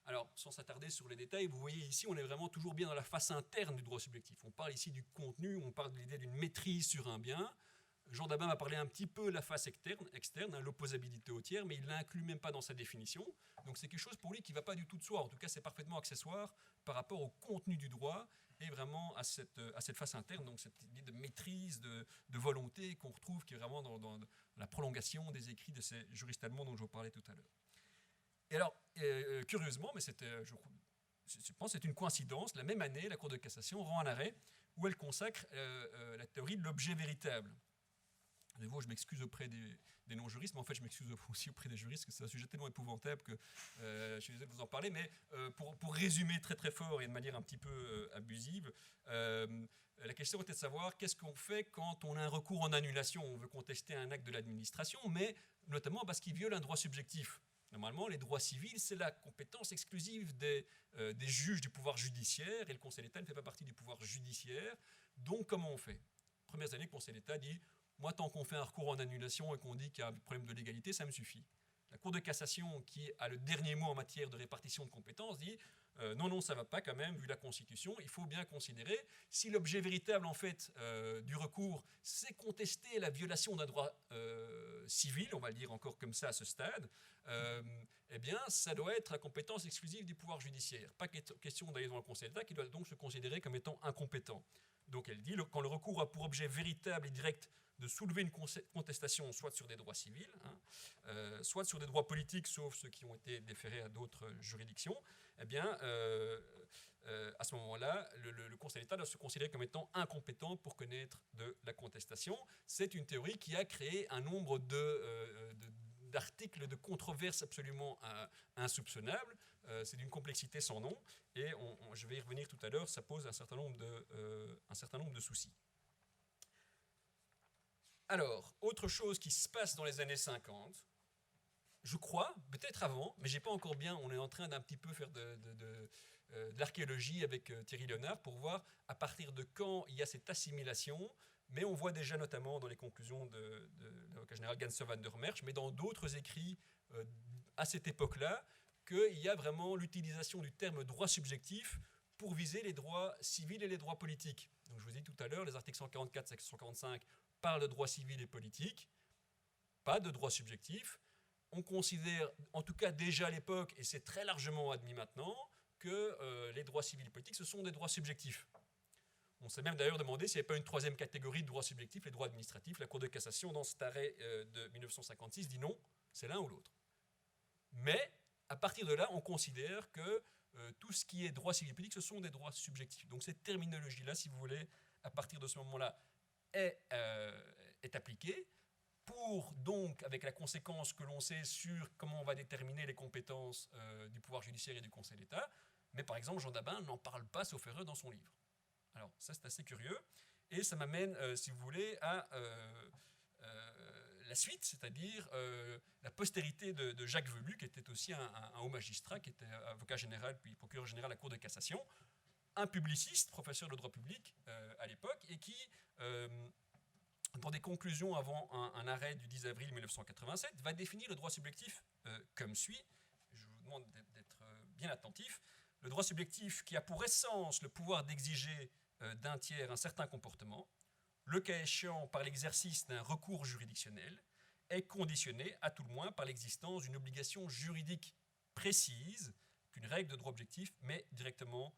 Alors, sans s'attarder sur les détails, vous voyez ici, on est vraiment toujours bien dans la face interne du droit subjectif. On parle ici du contenu, on parle de l'idée d'une maîtrise sur un bien. Jean Dabin m'a parlé un petit peu de la face externe, l'opposabilité au tiers, mais il ne l'inclut même pas dans sa définition. Donc c'est quelque chose pour lui qui ne va pas du tout de soi. En tout cas, c'est parfaitement accessoire par rapport au contenu du droit et vraiment à cette face interne, donc cette idée de maîtrise, de volonté qu'on retrouve, qui est vraiment dans la prolongation des écrits de ces juristes allemands dont je vous parlais tout à l'heure. Et alors, curieusement, mais je pense que c'est une coïncidence, la même année, la Cour de cassation rend un arrêt où elle consacre la théorie de l'objet véritable. De nouveau, je m'excuse auprès des non-juristes, mais en fait, je m'excuse aussi auprès des juristes, parce que c'est un sujet tellement épouvantable que je suis désolé de vous en parler. Mais pour résumer très très fort et de manière un petit peu abusive, la question était de savoir qu'est-ce qu'on fait quand on a un recours en annulation. On veut contester un acte de l'administration, mais notamment parce qu'il viole un droit subjectif. Normalement, les droits civils, c'est la compétence exclusive des juges du pouvoir judiciaire, et le Conseil d'État ne fait pas partie du pouvoir judiciaire. Donc, comment on fait? Premières années, le Conseil d'État dit: moi, tant qu'on fait un recours en annulation et qu'on dit qu'il y a un problème de légalité, ça me suffit. La Cour de cassation, qui a le dernier mot en matière de répartition de compétences, dit non, ça ne va pas quand même, vu la Constitution. Il faut bien considérer, si l'objet véritable en fait du recours, c'est contester la violation d'un droit civil, on va le dire encore comme ça à ce stade, eh bien, ça doit être la compétence exclusive du pouvoir judiciaire. Pas question d'aller dans le Conseil d'État, qui doit donc se considérer comme étant incompétent. Donc elle dit, quand le recours a pour objet véritable et direct de soulever une contestation soit sur des droits civils, soit sur des droits politiques, sauf ceux qui ont été déférés à d'autres juridictions, eh bien, à ce moment-là, le Conseil d'État doit se considérer comme étant incompétent pour connaître de la contestation. C'est une théorie qui a créé un nombre d'articles, de controverses absolument insoupçonnables. C'est d'une complexité sans nom, et je vais y revenir tout à l'heure, ça pose un certain nombre de soucis. Alors, autre chose qui se passe dans les années 50, je crois, peut-être avant, mais j'ai pas encore bien, on est en train d'un petit peu faire de l'archéologie avec Thierry Léonard pour voir à partir de quand il y a cette assimilation, mais on voit déjà notamment dans les conclusions de l'avocat général Ganser van der Merch, mais dans d'autres écrits à cette époque-là, qu'il y a vraiment l'utilisation du terme droit subjectif pour viser les droits civils et les droits politiques. Donc je vous ai dit tout à l'heure, les articles 144 et 145 parlent de droits civils et politiques, pas de droits subjectifs. On considère, en tout cas déjà à l'époque, et c'est très largement admis maintenant, que les droits civils et politiques, ce sont des droits subjectifs. On s'est même d'ailleurs demandé s'il n'y avait pas une troisième catégorie de droits subjectifs, les droits administratifs. La Cour de cassation, dans cet arrêt de 1956, dit non, c'est l'un ou l'autre. Mais à partir de là, on considère que tout ce qui est droits civils et politiques, ce sont des droits subjectifs. Donc cette terminologie-là, si vous voulez, à partir de ce moment-là, est appliquée pour, donc, avec la conséquence que l'on sait sur comment on va déterminer les compétences du pouvoir judiciaire et du Conseil d'État, mais par exemple, Jean Dabin n'en parle pas, sauf erreur, dans son livre. Alors, ça, c'est assez curieux, et ça m'amène, si vous voulez, à la suite, c'est-à-dire la postérité de Jacques Velu, qui était aussi un haut magistrat, qui était avocat général, puis procureur général à la Cour de cassation, un publiciste, professeur de droit public à l'époque, et qui, dans des conclusions avant un arrêt du 10 avril 1987, va définir le droit subjectif comme suit. Je vous demande d'être bien attentif. Le droit subjectif qui a pour essence le pouvoir d'exiger d'un tiers un certain comportement, le cas échéant par l'exercice d'un recours juridictionnel, est conditionné, à tout le moins, par l'existence d'une obligation juridique précise qu'une règle de droit objectif met directement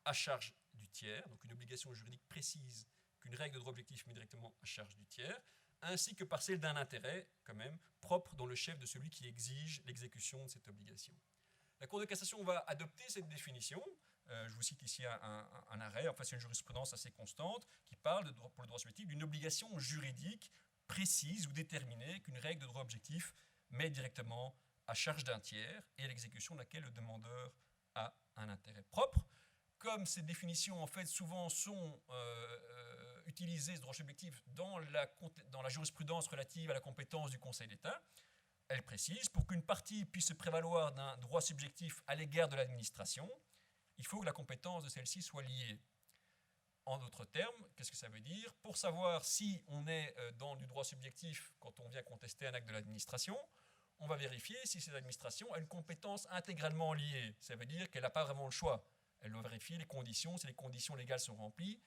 à charge du tiers, donc une obligation juridique précise qu'une règle de droit objectif met directement à charge du tiers, ainsi que par celle d'un intérêt, quand même, propre dans le chef de celui qui exige l'exécution de cette obligation. La Cour de cassation va adopter cette définition. Je vous cite ici un arrêt, enfin c'est une jurisprudence assez constante, qui parle, pour le droit subjectif, d'une obligation juridique précise ou déterminée qu'une règle de droit objectif met directement à charge d'un tiers et à l'exécution de laquelle le demandeur a un intérêt propre. Comme ces définitions, en fait, souvent sont utilisées, ce droit subjectif, dans la jurisprudence relative à la compétence du Conseil d'État, elle précise, pour qu'une partie puisse se prévaloir d'un droit subjectif à l'égard de l'administration, il faut que la compétence de celle-ci soit liée. En d'autres termes, qu'est-ce que ça veut dire? Pour savoir si on est dans du droit subjectif quand on vient contester un acte de l'administration, on va vérifier si cette administration a une compétence intégralement liée. Ça veut dire qu'elle n'a pas vraiment le choix. Elle doit vérifier les conditions. Si les conditions légales sont remplies,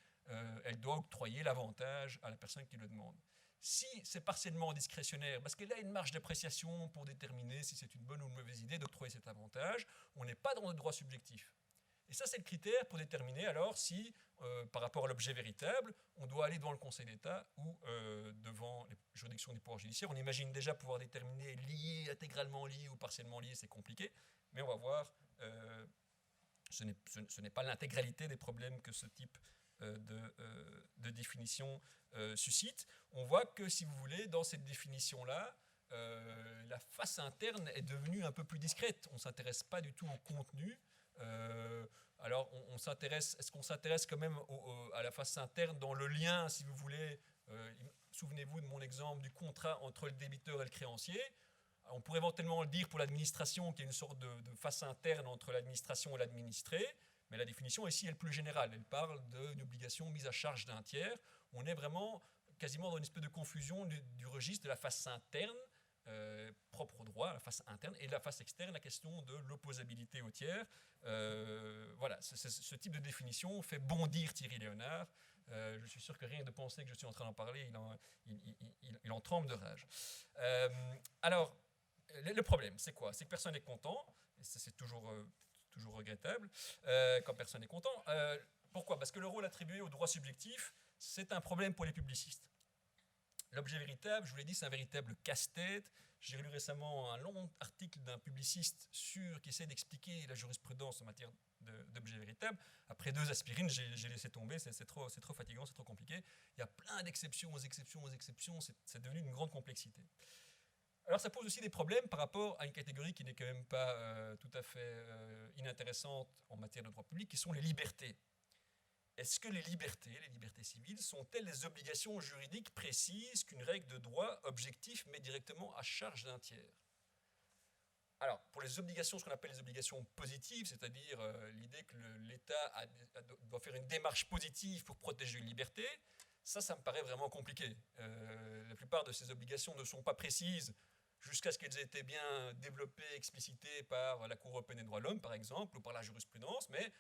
elle doit octroyer l'avantage à la personne qui le demande. Si c'est partiellement discrétionnaire, parce qu'elle a une marge d'appréciation pour déterminer si c'est une bonne ou une mauvaise idée d'octroyer cet avantage, on n'est pas dans le droit subjectif. Et ça, c'est le critère pour déterminer alors si, par rapport à l'objet véritable, on doit aller devant le Conseil d'État ou devant les juridictions du pouvoir judiciaire. On imagine déjà pouvoir déterminer lié, intégralement lié ou partiellement lié, c'est compliqué, mais on va voir, ce n'est pas l'intégralité des problèmes que ce type de définition suscite. On voit que, si vous voulez, dans cette définition-là, la face interne est devenue un peu plus discrète. On ne s'intéresse pas du tout au contenu. Alors, est-ce qu'on s'intéresse quand même à la face interne dans le lien, si vous voulez, souvenez-vous de mon exemple du contrat entre le débiteur et le créancier. On pourrait éventuellement le dire pour l'administration, qu'il y a une sorte de face interne entre l'administration et l'administré, mais la définition ici est plus générale. Elle parle d'une obligation mise à charge d'un tiers. On est vraiment quasiment dans une espèce de confusion du registre de la face interne, propre au droit, la face interne, et la face externe, la question de l'opposabilité au tiers. Voilà, ce type de définition fait bondir Thierry Léonard. Je suis sûr que rien de penser que je suis en train d'en parler, il en tremble de rage. Alors, le problème, c'est quoi? C'est que personne n'est content, et ça, c'est toujours regrettable, quand personne n'est content. Pourquoi? Parce que le rôle attribué au droit subjectif, c'est un problème pour les publicistes. L'objet véritable, je vous l'ai dit, c'est un véritable casse-tête. J'ai lu récemment un long article d'un publiciste qui essaie d'expliquer la jurisprudence en matière d'objet véritable. Après 2 aspirines, j'ai laissé tomber, c'est trop fatigant, c'est trop compliqué. Il y a plein d'exceptions aux exceptions aux exceptions, c'est devenu une grande complexité. Alors ça pose aussi des problèmes par rapport à une catégorie qui n'est quand même pas tout à fait inintéressante en matière de droit public, qui sont les libertés. Est-ce que les libertés civiles, sont-elles des obligations juridiques précises qu'une règle de droit objectif met directement à charge d'un tiers? Alors, pour les obligations, ce qu'on appelle les obligations positives, c'est-à-dire l'idée que l'État doit faire une démarche positive pour protéger une liberté, ça me paraît vraiment compliqué. La plupart de ces obligations ne sont pas précises jusqu'à ce qu'elles aient été bien développées, explicitées par la Cour européenne des droits de l'homme, par exemple, ou par la jurisprudence, mais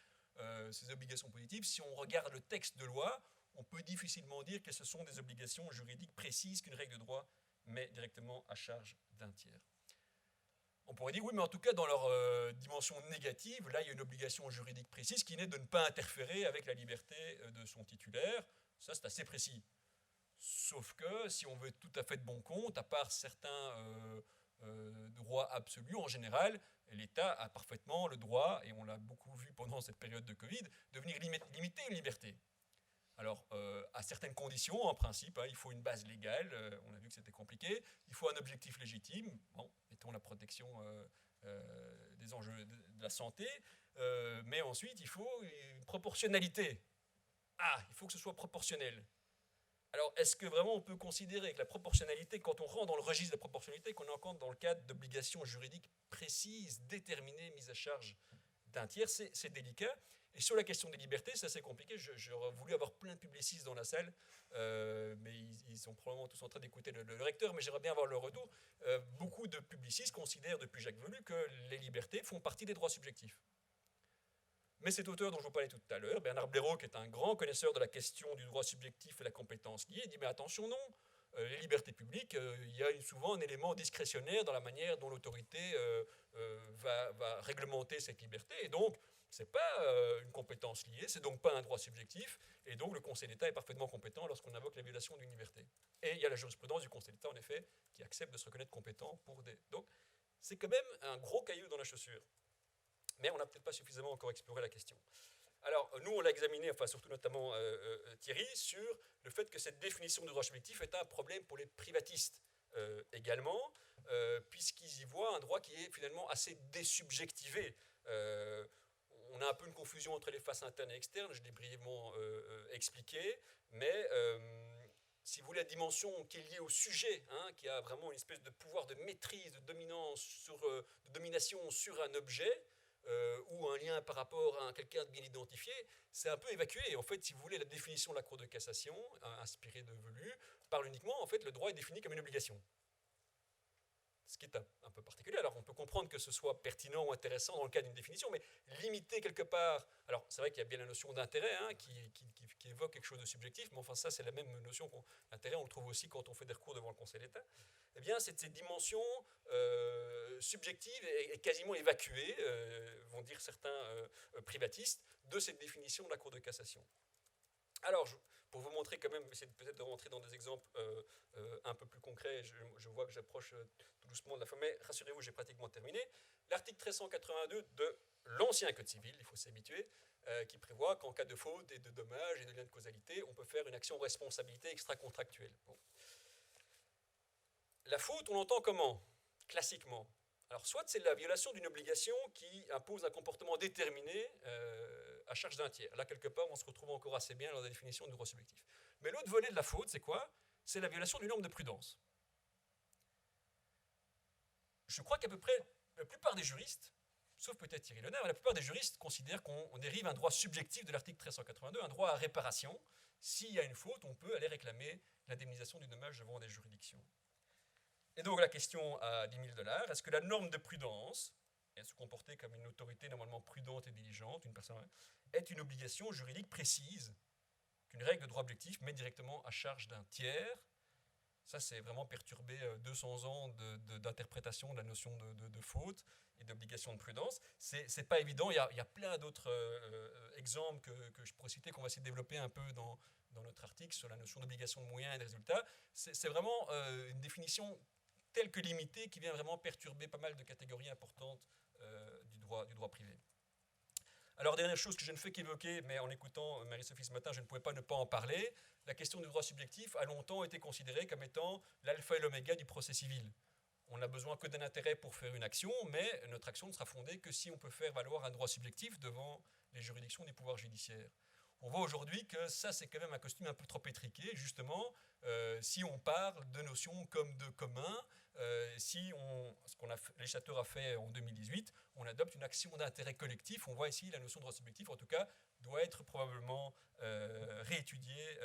ces obligations positives, si on regarde le texte de loi, on peut difficilement dire que ce sont des obligations juridiques précises qu'une règle de droit met directement à charge d'un tiers. On pourrait dire, oui, mais en tout cas, dans leur dimension négative, là, il y a une obligation juridique précise qui n'est de ne pas interférer avec la liberté de son titulaire. Ça, c'est assez précis. Sauf que, si on veut être tout à fait de bon compte, à part certains droits absolus, en général, l'État a parfaitement le droit, et on l'a beaucoup vu pendant cette période de Covid, de venir limiter une liberté. Alors, à certaines conditions, en principe, il faut une base légale, on a vu que c'était compliqué, il faut un objectif légitime, bon, mettons la protection des enjeux de la santé, Mais ensuite, il faut une proportionnalité. Ah, il faut que ce soit proportionnel. Alors, est-ce que vraiment on peut considérer que la proportionnalité, quand on rentre dans le registre de la proportionnalité, qu'on est encore dans le cadre d'obligations juridiques précises, déterminées, mises à charge d'un tiers, c'est délicat. Et sur la question des libertés, c'est assez compliqué. J'aurais voulu avoir plein de publicistes dans la salle, mais ils sont probablement tous en train d'écouter le recteur, mais j'aimerais bien avoir leur retour. Beaucoup de publicistes considèrent, depuis Jacques Velu, que les libertés font partie des droits subjectifs. Mais cet auteur dont je vous parlais tout à l'heure, Bernard Blaireau, qui est un grand connaisseur de la question du droit subjectif et de la compétence liée, dit mais attention non, les libertés publiques, il y a souvent un élément discrétionnaire dans la manière dont l'autorité va réglementer cette liberté, et donc ce n'est pas une compétence liée, c'est donc pas un droit subjectif, et donc le Conseil d'État est parfaitement compétent lorsqu'on invoque la violation d'une liberté. Et il y a la jurisprudence du Conseil d'État, en effet, qui accepte de se reconnaître compétent pour des... Donc c'est quand même un gros caillou dans la chaussure. Mais on n'a peut-être pas suffisamment encore exploré la question. Alors, nous, on l'a examiné, enfin, surtout notamment Thierry, sur le fait que cette définition du droit subjectif est un problème pour les privatistes également, puisqu'ils y voient un droit qui est finalement assez désubjectivé. On a un peu une confusion entre les faces internes et externes, je l'ai brièvement expliqué, mais si vous voulez, la dimension qui est liée au sujet, hein, qui a vraiment une espèce de pouvoir de maîtrise, de dominance, de domination sur un objet, ou un lien par rapport à quelqu'un de bien identifié, c'est un peu évacué. En fait, si vous voulez, la définition de la Cour de cassation, inspirée de Velu, parle uniquement, en fait, le droit est défini comme une obligation. Ce qui est un peu particulier. Alors, on peut comprendre que ce soit pertinent ou intéressant dans le cas d'une définition, mais limiter quelque part... Alors, c'est vrai qu'il y a bien la notion d'intérêt, hein, qui évoque quelque chose de subjectif, mais enfin, ça, c'est la même notion. L'intérêt, on le trouve aussi quand on fait des recours devant le Conseil d'État. Eh bien, cette dimension subjective est quasiment évacuée, vont dire certains privatistes, de cette définition de la Cour de cassation. Alors, pour vous montrer quand même, essayer peut-être de rentrer dans des exemples un peu plus concrets, je vois que j'approche tout doucement de la fin, mais rassurez-vous, j'ai pratiquement terminé. L'article 1382 de l'ancien Code civil, il faut s'habituer, qui prévoit qu'en cas de faute et de dommages et de lien de causalité, on peut faire une action responsabilité extra-contractuelle. Bon. La faute, on l'entend comment? Classiquement. Alors, soit c'est la violation d'une obligation qui impose un comportement déterminé à charge d'un tiers. Là, quelque part, on se retrouve encore assez bien dans la définition du droit subjectif. Mais l'autre volet de la faute, c'est quoi? C'est la violation d'une norme de prudence. Je crois qu'à peu près la plupart des juristes, sauf peut-être Thierry Lenard, la plupart des juristes considèrent qu'on dérive un droit subjectif de l'article 1382, un droit à réparation. S'il y a une faute, on peut aller réclamer l'indemnisation du dommage devant des juridictions. Et donc la question à 10 000 $, est-ce que la norme de prudence, et se comporter comme une autorité normalement prudente et diligente, une personne, est une obligation juridique précise qu'une règle de droit objectif met directement à charge d'un tiers? Ça, c'est vraiment perturbé 200 ans d'interprétation de la notion de faute et d'obligation de prudence. C'est pas évident. Il y a plein d'autres exemples que je pourrais citer, qu'on va essayer de développer un peu dans notre article sur la notion d'obligation de moyens et de résultats. C'est vraiment une définition telle que limitée qui vient vraiment perturber pas mal de catégories importantes du droit privé. Alors, dernière chose que je ne fais qu'évoquer, mais en écoutant Marie-Sophie ce matin, je ne pouvais pas ne pas en parler, la question du droit subjectif a longtemps été considérée comme étant l'alpha et l'oméga du procès civil. On n'a besoin que d'un intérêt pour faire une action, mais notre action ne sera fondée que si on peut faire valoir un droit subjectif devant les juridictions des pouvoirs judiciaires. On voit aujourd'hui que ça, c'est quand même un costume un peu trop étriqué, justement, si on parle de notions comme de commun, si ce que le législateur a fait en 2018, on adopte une action d'intérêt collectif, on voit ici la notion de droit subjectif, en tout cas, doit être probablement réétudiée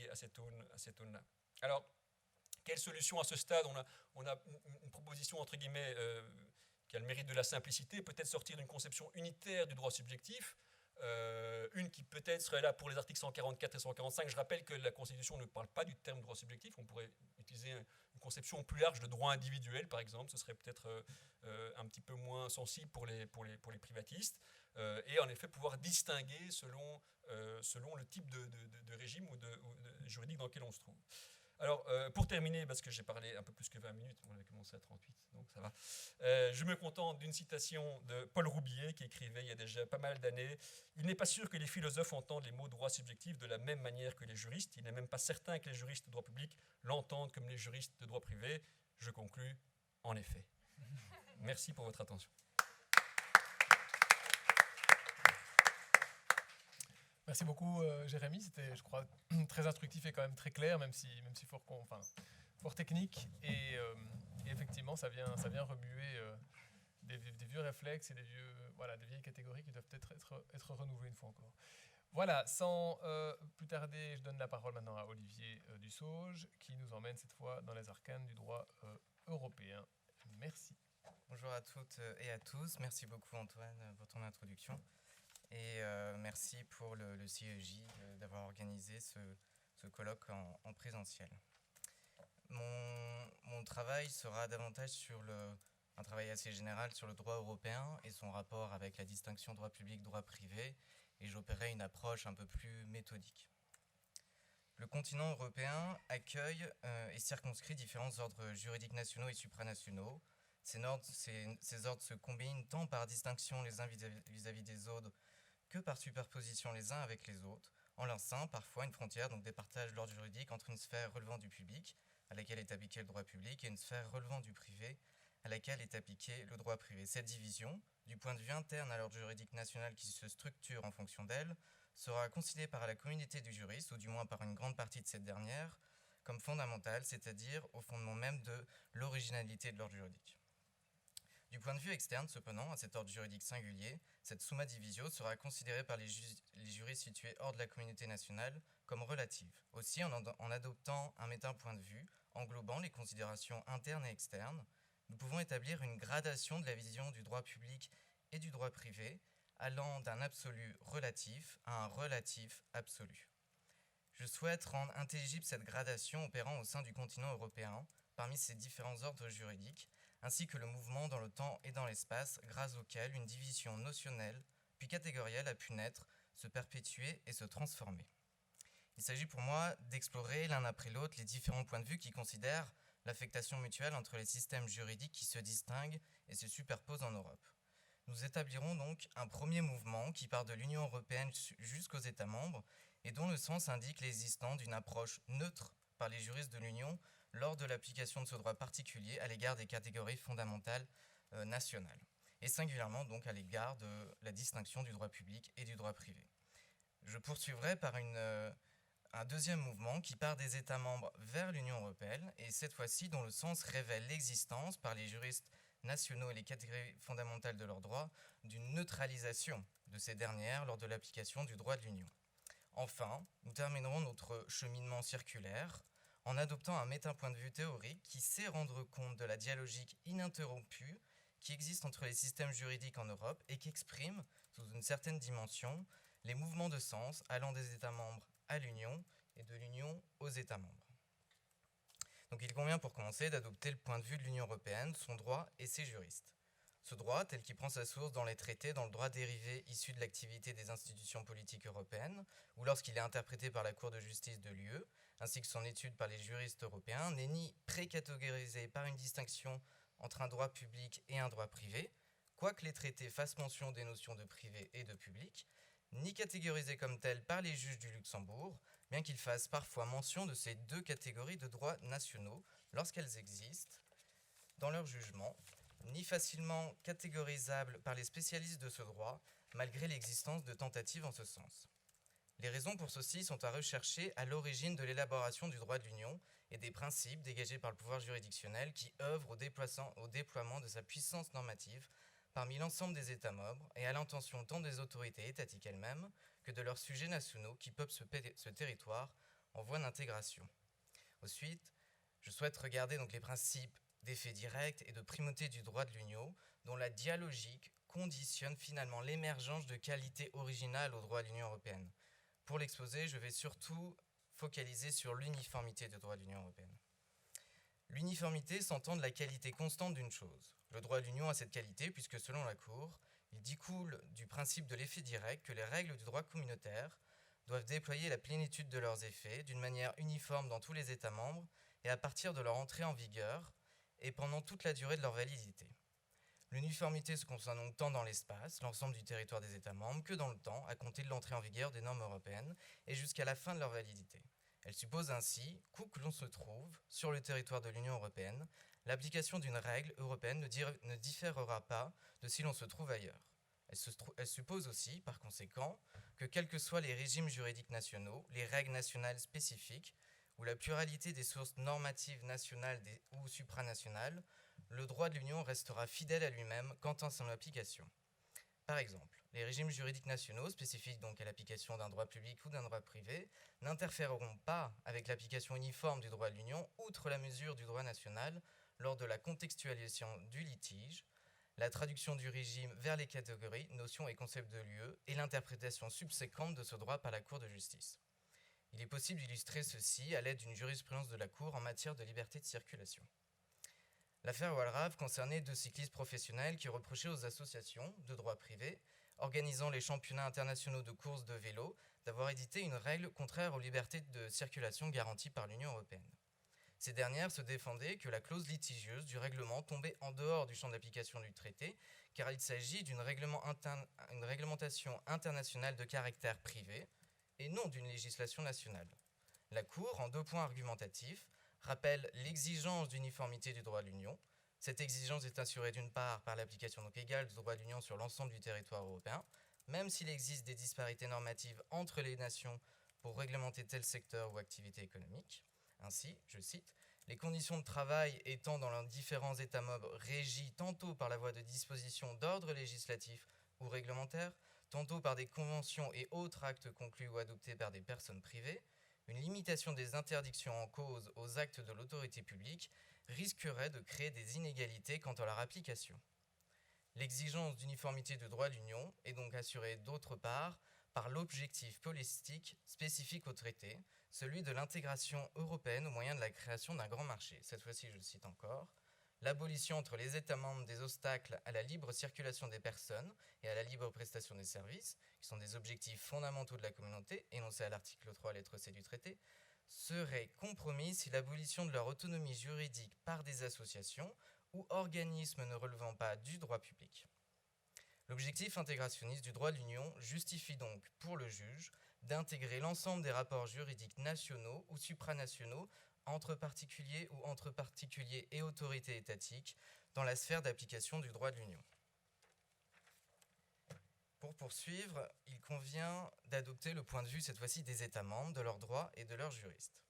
à cette aune-là. Alors, quelle solution à ce stade? On a une proposition, entre guillemets, qui a le mérite de la simplicité, peut-être sortir d'une conception unitaire du droit subjectif, une qui peut-être serait là pour les articles 144 et 145. Je rappelle que la Constitution ne parle pas du terme droit subjectif. On pourrait utiliser une conception plus large de droit individuel, par exemple. Ce serait peut-être un petit peu moins sensible pour les privatistes. Et en effet, pouvoir distinguer selon le type de régime ou de juridique dans lequel on se trouve. Alors, pour terminer, parce que j'ai parlé un peu plus que 20 minutes, on avait commencé à 38, donc ça va, je me contente d'une citation de Paul Roubier, qui écrivait il y a déjà pas mal d'années « Il n'est pas sûr que les philosophes entendent les mots droit subjectif de la même manière que les juristes. Il n'est même pas certain que les juristes de droit public l'entendent comme les juristes de droit privé. » Je conclus, en effet. Merci pour votre attention. Merci beaucoup, Jérémy. C'était, je crois, très instructif et quand même très clair, même si fort technique. Et effectivement, ça vient remuer des vieux réflexes et des vieilles catégories qui doivent peut-être être renouvelées une fois encore. Voilà, sans plus tarder, je donne la parole maintenant à Olivier Dussauge, qui nous emmène cette fois dans les arcanes du droit européen. Merci. Bonjour à toutes et à tous. Merci beaucoup Antoine pour ton introduction. Et merci pour le CEJ d'avoir organisé ce colloque en présentiel. Mon travail sera davantage sur un travail assez général sur le droit européen et son rapport avec la distinction droit public, droit privé, et j'opérerai une approche un peu plus méthodique. Le continent européen accueille et circonscrit différents ordres juridiques nationaux et supranationaux. Ces ordres se combinent tant par distinction les uns vis-à-vis des autres que par superposition les uns avec les autres, en leur sein parfois une frontière, donc départage l'ordre juridique entre une sphère relevant du public, à laquelle est appliqué le droit public, et une sphère relevant du privé, à laquelle est appliqué le droit privé. Cette division, du point de vue interne à l'ordre juridique national qui se structure en fonction d'elle, sera considérée par la communauté du juriste, ou du moins par une grande partie de cette dernière, comme fondamentale, c'est-à-dire au fondement même de l'originalité de l'ordre juridique. Du point de vue externe, cependant, à cet ordre juridique singulier, cette summa divisio sera considérée par les juristes situés hors de la communauté nationale comme relative. Aussi, en adoptant un méta-point de vue, englobant les considérations internes et externes, nous pouvons établir une gradation de la vision du droit public et du droit privé, allant d'un absolu relatif à un relatif absolu. Je souhaite rendre intelligible cette gradation opérant au sein du continent européen, parmi ces différents ordres juridiques, ainsi que le mouvement dans le temps et dans l'espace, grâce auquel une division notionnelle puis catégorielle a pu naître, se perpétuer et se transformer. Il s'agit pour moi d'explorer l'un après l'autre les différents points de vue qui considèrent l'affectation mutuelle entre les systèmes juridiques qui se distinguent et se superposent en Europe. Nous établirons donc un premier mouvement qui part de l'Union européenne jusqu'aux États membres et dont le sens indique l'existence d'une approche neutre par les juristes de l'Union lors de l'application de ce droit particulier à l'égard des catégories fondamentales nationales, et singulièrement donc à l'égard de la distinction du droit public et du droit privé. Je poursuivrai par un deuxième mouvement qui part des États membres vers l'Union européenne, et cette fois-ci dont le sens révèle l'existence par les juristes nationaux et les catégories fondamentales de leurs droits d'une neutralisation de ces dernières lors de l'application du droit de l'Union. Enfin, nous terminerons notre cheminement circulaire en adoptant un méta-point de vue théorique qui sait rendre compte de la dialogique ininterrompue qui existe entre les systèmes juridiques en Europe et qui exprime, sous une certaine dimension, les mouvements de sens allant des États membres à l'Union et de l'Union aux États membres. Donc il convient pour commencer d'adopter le point de vue de l'Union européenne, son droit et ses juristes. Ce droit, tel qu'il prend sa source dans les traités, dans le droit dérivé issu de l'activité des institutions politiques européennes, ou lorsqu'il est interprété par la Cour de justice de l'UE, ainsi que son étude par les juristes européens, n'est ni précatégorisé par une distinction entre un droit public et un droit privé, quoique les traités fassent mention des notions de privé et de public, ni catégorisé comme tel par les juges du Luxembourg, bien qu'ils fassent parfois mention de ces deux catégories de droits nationaux lorsqu'elles existent dans leur jugement, ni facilement catégorisables par les spécialistes de ce droit, malgré l'existence de tentatives en ce sens. Les raisons pour ceci sont à rechercher à l'origine de l'élaboration du droit de l'Union et des principes dégagés par le pouvoir juridictionnel qui œuvrent au déploiement de sa puissance normative parmi l'ensemble des États membres et à l'intention tant des autorités étatiques elles-mêmes que de leurs sujets nationaux qui peuplent ce territoire en voie d'intégration. Ensuite, je souhaite regarder donc les principes d'effet direct et de primauté du droit de l'Union dont la dialogique conditionne finalement l'émergence de qualités originales au droit de l'Union européenne. Pour l'exposer, je vais surtout focaliser sur l'uniformité du droit de l'Union européenne. L'uniformité s'entend de la qualité constante d'une chose. Le droit de l'Union a cette qualité puisque, selon la Cour, il découle du principe de l'effet direct que les règles du droit communautaire doivent déployer la plénitude de leurs effets d'une manière uniforme dans tous les États membres et à partir de leur entrée en vigueur et pendant toute la durée de leur validité. L'uniformité se concerne donc tant dans l'espace, l'ensemble du territoire des États membres, que dans le temps, à compter de l'entrée en vigueur des normes européennes et jusqu'à la fin de leur validité. Elle suppose ainsi qu'où que l'on se trouve sur le territoire de l'Union européenne, l'application d'une règle européenne ne différera pas de si l'on se trouve ailleurs. Elle suppose aussi, par conséquent, que quels que soient les régimes juridiques nationaux, les règles nationales spécifiques ou la pluralité des sources normatives nationales ou supranationales, le droit de l'Union restera fidèle à lui-même quant à son application. Par exemple, les régimes juridiques nationaux, spécifiques donc à l'application d'un droit public ou d'un droit privé, n'interféreront pas avec l'application uniforme du droit de l'Union, outre la mesure du droit national, lors de la contextualisation du litige, la traduction du régime vers les catégories, notions et concepts de l'UE, et l'interprétation subséquente de ce droit par la Cour de justice. Il est possible d'illustrer ceci à l'aide d'une jurisprudence de la Cour en matière de liberté de circulation. L'affaire Walraff concernait 2 cyclistes professionnels qui reprochaient aux associations de droit privé organisant les championnats internationaux de course de vélo d'avoir édité une règle contraire aux libertés de circulation garanties par l'Union européenne. Ces dernières se défendaient que la clause litigieuse du règlement tombait en dehors du champ d'application du traité, car il s'agit d'une réglementation internationale de caractère privé et non d'une législation nationale. La Cour, en 2 points argumentatifs, rappelle l'exigence d'uniformité du droit de l'Union. Cette exigence est assurée d'une part par l'application donc égale du droit de l'Union sur l'ensemble du territoire européen, même s'il existe des disparités normatives entre les nations pour réglementer tel secteur ou activité économique. Ainsi, je cite, « Les conditions de travail étant dans leurs différents États membres régies tantôt par la voie de dispositions d'ordre législatif ou réglementaire, tantôt par des conventions et autres actes conclus ou adoptés par des personnes privées, une limitation des interdictions en cause aux actes de l'autorité publique risquerait de créer des inégalités quant à leur application. L'exigence d'uniformité du droit de l'Union est donc assurée d'autre part par l'objectif politique spécifique au traité, celui de l'intégration européenne au moyen de la création d'un grand marché. Cette fois-ci, je le cite encore, l'abolition entre les États membres des obstacles à la libre circulation des personnes et à la libre prestation des services, qui sont des objectifs fondamentaux de la communauté, énoncés à l'article 3, lettre C du traité, serait compromise si l'abolition de leur autonomie juridique par des associations ou organismes ne relevant pas du droit public. L'objectif intégrationniste du droit de l'Union justifie donc, pour le juge, d'intégrer l'ensemble des rapports juridiques nationaux ou supranationaux entre particuliers ou entre particuliers et autorités étatiques dans la sphère d'application du droit de l'Union. Pour poursuivre, il convient d'adopter le point de vue, cette fois-ci, des États membres, de leurs droits et de leurs juristes.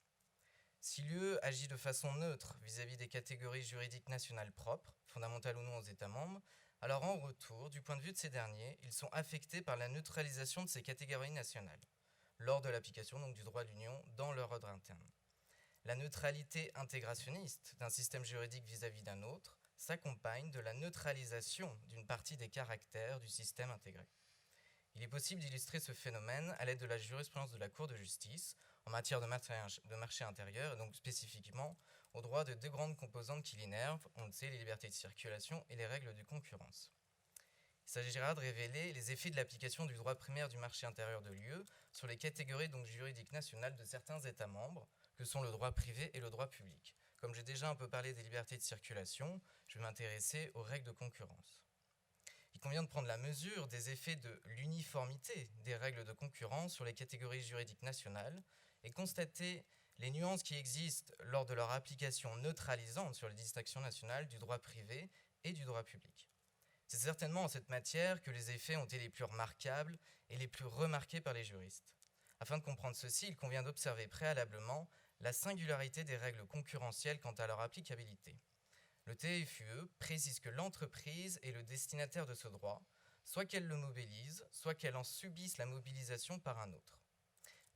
Si l'UE agit de façon neutre vis-à-vis des catégories juridiques nationales propres, fondamentales ou non aux États membres, alors en retour, du point de vue de ces derniers, ils sont affectés par la neutralisation de ces catégories nationales, lors de l'application donc, du droit de l'Union dans leur ordre interne. La neutralité intégrationniste d'un système juridique vis-à-vis d'un autre s'accompagne de la neutralisation d'une partie des caractères du système intégré. Il est possible d'illustrer ce phénomène à l'aide de la jurisprudence de la Cour de justice en matière de marché intérieur, et donc spécifiquement au droit de 2 grandes composantes qui l'innervent, on le sait, les libertés de circulation et les règles de concurrence. Il s'agira de révéler les effets de l'application du droit primaire du marché intérieur de l'UE sur les catégories donc juridiques nationales de certains États membres, que sont le droit privé et le droit public. Comme j'ai déjà un peu parlé des libertés de circulation, je vais m'intéresser aux règles de concurrence. Il convient de prendre la mesure des effets de l'uniformité des règles de concurrence sur les catégories juridiques nationales et constater les nuances qui existent lors de leur application neutralisante sur les distinctions nationales du droit privé et du droit public. C'est certainement en cette matière que les effets ont été les plus remarquables et les plus remarqués par les juristes. Afin de comprendre ceci, il convient d'observer préalablement la singularité des règles concurrentielles quant à leur applicabilité. Le TFUE précise que l'entreprise est le destinataire de ce droit, soit qu'elle le mobilise, soit qu'elle en subisse la mobilisation par un autre.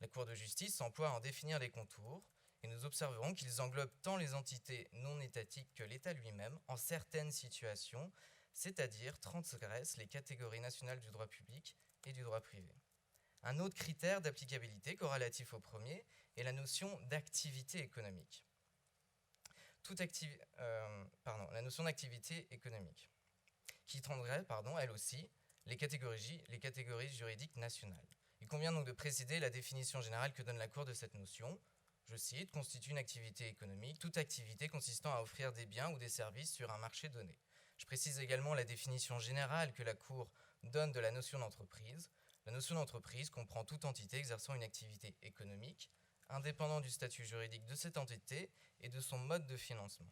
La Cour de justice s'emploie à en définir les contours, et nous observerons qu'ils englobent tant les entités non étatiques que l'État lui-même en certaines situations, c'est-à-dire transgressent les catégories nationales du droit public et du droit privé. Un autre critère d'applicabilité corrélatif au premier est la notion d'activité économique. La notion d'activité économique, qui traiterait, elle aussi, les catégories juridiques nationales. Il convient donc de préciser la définition générale que donne la Cour de cette notion. Je cite, « constitue une activité économique, toute activité consistant à offrir des biens ou des services sur un marché donné ». Je précise également la définition générale que la Cour donne de la notion d'entreprise. La notion d'entreprise comprend toute entité exerçant une activité économique, indépendant du statut juridique de cette entité et de son mode de financement.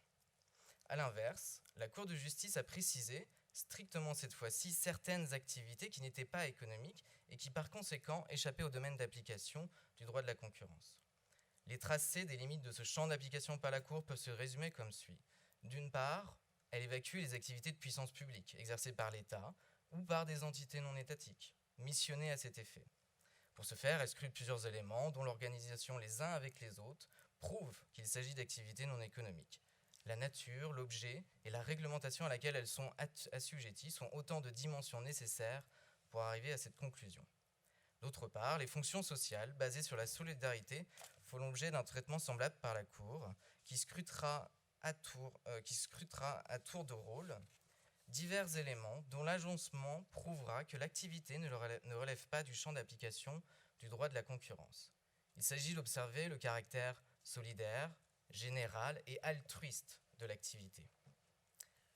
A l'inverse, la Cour de justice a précisé strictement cette fois-ci certaines activités qui n'étaient pas économiques et qui par conséquent échappaient au domaine d'application du droit de la concurrence. Les tracés des limites de ce champ d'application par la Cour peuvent se résumer comme suit. D'une part, elle évacue les activités de puissance publique exercées par l'État ou par des entités non étatiques, missionnées à cet effet. Pour ce faire, elle scrute plusieurs éléments dont l'organisation les uns avec les autres prouve qu'il s'agit d'activités non économiques. La nature, l'objet et la réglementation à laquelle elles sont assujetties sont autant de dimensions nécessaires pour arriver à cette conclusion. D'autre part, les fonctions sociales basées sur la solidarité font l'objet d'un traitement semblable par la Cour, qui scrutera à tour de rôle divers éléments dont l'agencement prouvera que l'activité ne relève pas du champ d'application du droit de la concurrence. Il s'agit d'observer le caractère solidaire, général et altruiste de l'activité.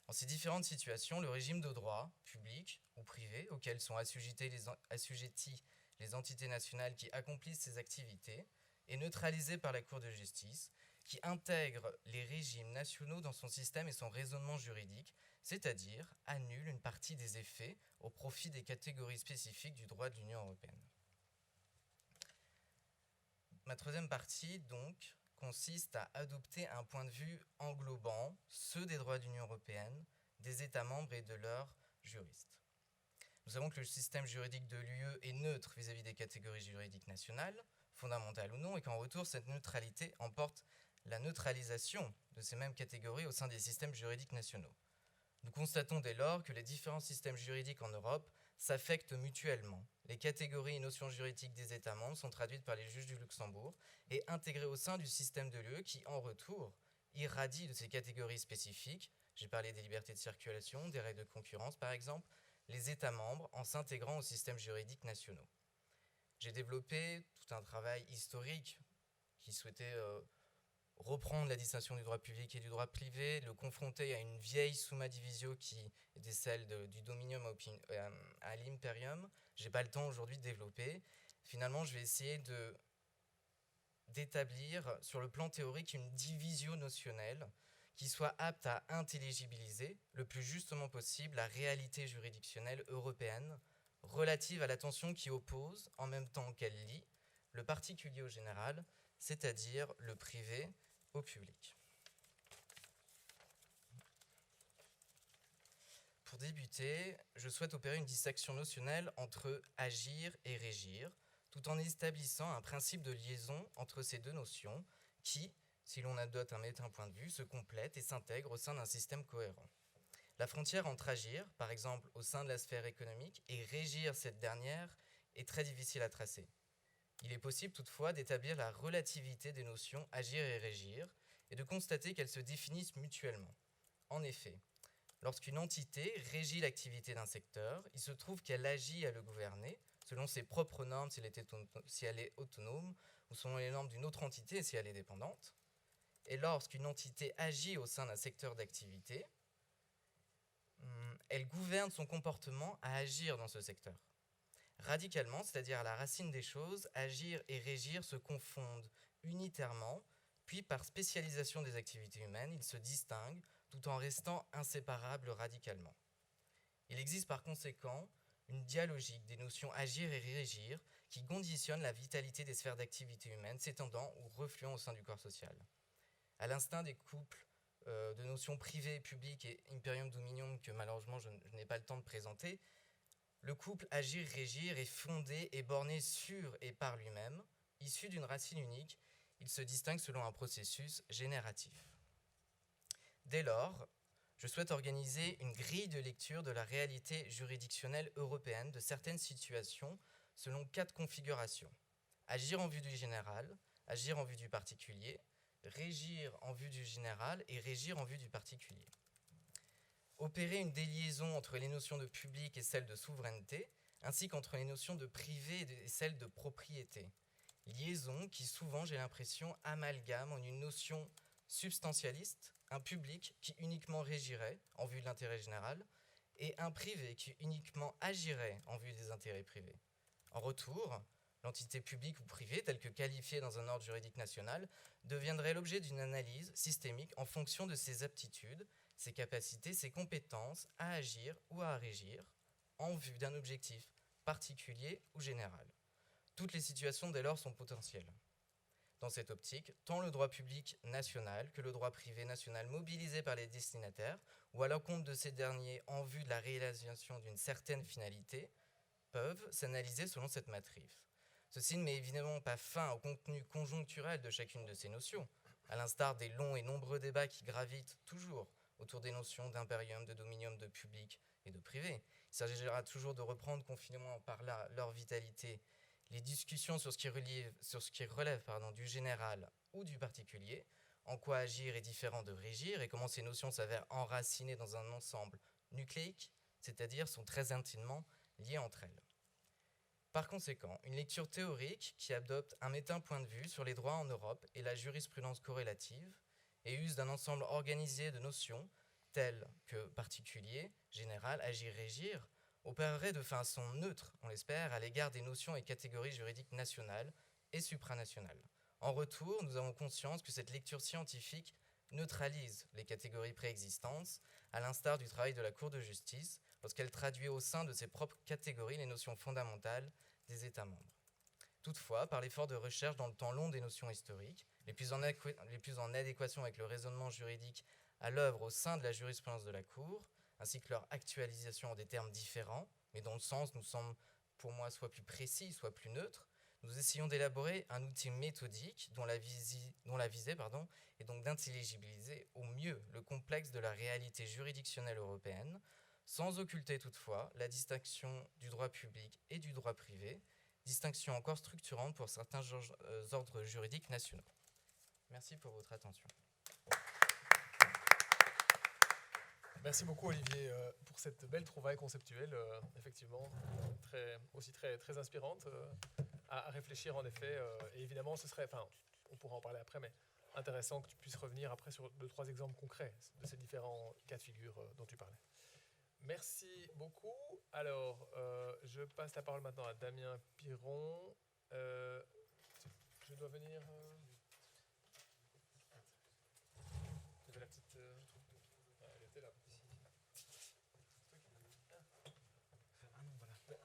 En ces différentes situations, le régime de droit, public ou privé, auquel sont assujetties les entités nationales qui accomplissent ces activités, est neutralisé par la Cour de justice, qui intègre les régimes nationaux dans son système et son raisonnement juridique, c'est-à-dire annule une partie des effets au profit des catégories spécifiques du droit de l'Union européenne. Ma troisième partie, donc, consiste à adopter un point de vue englobant ceux des droits de l'Union européenne, des États membres et de leurs juristes. Nous savons que le système juridique de l'UE est neutre vis-à-vis des catégories juridiques nationales, fondamentales ou non, et qu'en retour, cette neutralité emporte la neutralisation de ces mêmes catégories au sein des systèmes juridiques nationaux. Nous constatons dès lors que les différents systèmes juridiques en Europe s'affectent mutuellement. Les catégories et notions juridiques des États membres sont traduites par les juges du Luxembourg et intégrées au sein du système de l'UE qui, en retour, irradie de ces catégories spécifiques. J'ai parlé des libertés de circulation, des règles de concurrence par exemple, les États membres en s'intégrant aux systèmes juridiques nationaux. J'ai développé tout un travail historique qui souhaitait reprendre la distinction du droit public et du droit privé, le confronter à une vieille summa divisio qui était celle du dominium à l'imperium. Je n'ai pas le temps aujourd'hui de développer. Finalement, je vais essayer d'établir sur le plan théorique une division notionnelle qui soit apte à intelligibiliser le plus justement possible la réalité juridictionnelle européenne relative à la tension qui oppose, en même temps qu'elle lie, le particulier au général, c'est-à-dire le privé au public. Pour débuter, je souhaite opérer une distinction notionnelle entre agir et régir, tout en établissant un principe de liaison entre ces deux notions qui, si l'on adopte un point de vue, se complètent et s'intègrent au sein d'un système cohérent. La frontière entre agir, par exemple au sein de la sphère économique, et régir cette dernière est très difficile à tracer. Il est possible toutefois d'établir la relativité des notions agir et régir et de constater qu'elles se définissent mutuellement. En effet, lorsqu'une entité régit l'activité d'un secteur, il se trouve qu'elle agit à le gouverner selon ses propres normes si elle est autonome ou selon les normes d'une autre entité si elle est dépendante. Et lorsqu'une entité agit au sein d'un secteur d'activité, elle gouverne son comportement à agir dans ce secteur. Radicalement, c'est-à-dire à la racine des choses, agir et régir se confondent unitairement, puis par spécialisation des activités humaines, ils se distinguent tout en restant inséparables radicalement. Il existe par conséquent une dialogique des notions agir et régir qui conditionne la vitalité des sphères d'activité humaine s'étendant ou refluant au sein du corps social. À l'instinct des couples de notions privées, publiques et imperium dominium que malheureusement je n'ai pas le temps de présenter, le couple agir-régir est fondé et borné sur et par lui-même, issu d'une racine unique, il se distingue selon un processus génératif. Dès lors, je souhaite organiser une grille de lecture de la réalité juridictionnelle européenne de certaines situations selon 4 configurations. Agir en vue du général, agir en vue du particulier, régir en vue du général et régir en vue du particulier. Opérer une déliaison entre les notions de public et celles de souveraineté, ainsi qu'entre les notions de privé et celles de propriété. Liaison qui souvent, j'ai l'impression, amalgame en une notion substantialiste, un public qui uniquement régirait en vue de l'intérêt général, et un privé qui uniquement agirait en vue des intérêts privés. En retour, l'entité publique ou privée, telle que qualifiée dans un ordre juridique national, deviendrait l'objet d'une analyse systémique en fonction de ses aptitudes, ses capacités, ses compétences à agir ou à régir en vue d'un objectif particulier ou général. Toutes les situations dès lors sont potentielles. Dans cette optique, tant le droit public national que le droit privé national mobilisé par les destinataires ou à l'encontre de ces derniers en vue de la réalisation d'une certaine finalité peuvent s'analyser selon cette matrice. Ceci ne met évidemment pas fin au contenu conjoncturel de chacune de ces notions, à l'instar des longs et nombreux débats qui gravitent toujours autour des notions d'impérium, de dominium, de public et de privé. Il s'agira toujours de reprendre confinément par là leur vitalité les discussions sur ce qui relève du général ou du particulier, en quoi agir est différent de régir et comment ces notions s'avèrent enracinées dans un ensemble nucléique, c'est-à-dire sont très intimement liées entre elles. Par conséquent, une lecture théorique qui adopte un méta point de vue sur les droits en Europe et la jurisprudence corrélative et use d'un ensemble organisé de notions telles que particulier, général, agir, régir, opérerait de façon neutre, on l'espère, à l'égard des notions et catégories juridiques nationales et supranationales. En retour, nous avons conscience que cette lecture scientifique neutralise les catégories préexistantes, à l'instar du travail de la Cour de justice, lorsqu'elle traduit au sein de ses propres catégories les notions fondamentales des États membres. Toutefois, par l'effort de recherche dans le temps long des notions historiques, les plus en adéquation avec le raisonnement juridique à l'œuvre au sein de la jurisprudence de la Cour, ainsi que leur actualisation en des termes différents, mais dont le sens nous semble pour moi soit plus précis, soit plus neutre, nous essayons d'élaborer un outil méthodique dont la visée est donc d'intelligibiliser au mieux le complexe de la réalité juridictionnelle européenne, sans occulter toutefois la distinction du droit public et du droit privé, distinction encore structurante pour certains ordres juridiques nationaux. Merci pour votre attention. Merci beaucoup Olivier pour cette belle trouvaille conceptuelle, effectivement très inspirante à réfléchir en effet. Et évidemment, on pourra en parler après, mais intéressant que tu puisses revenir après sur 2-3 exemples concrets de ces différents cas de figure dont tu parlais. Merci beaucoup. Alors, je passe la parole maintenant à Damien Piron. Je dois venir... Tu veux la petite... elle était là. Ah non, voilà.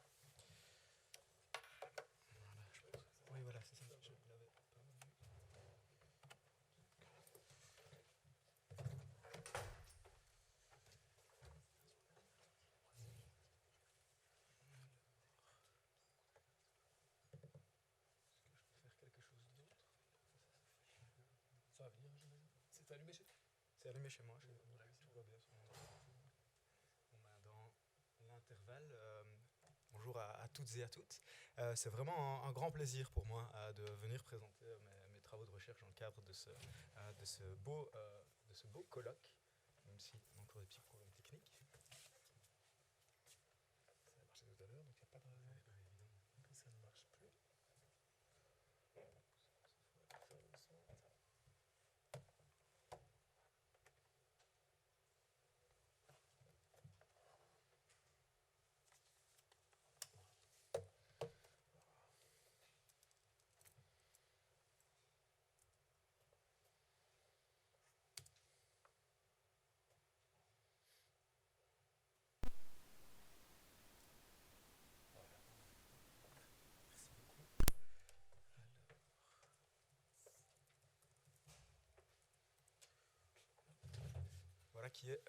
Oui, voilà, c'est ça. Je l'avais pas vu. Ça va venir, j'imagine. C'est allumé chez toi? C'est allumé chez moi. Tout va bien. Dans l'intervalle, bonjour à toutes et à toutes. C'est vraiment un grand plaisir pour moi de venir présenter mes travaux de recherche dans le cadre de ce beau colloque, même si on a encore des petits problèmes techniques. Ça a marché tout à l'heure, donc il n'y a pas de raison que ça ne marche plus. Voilà qui est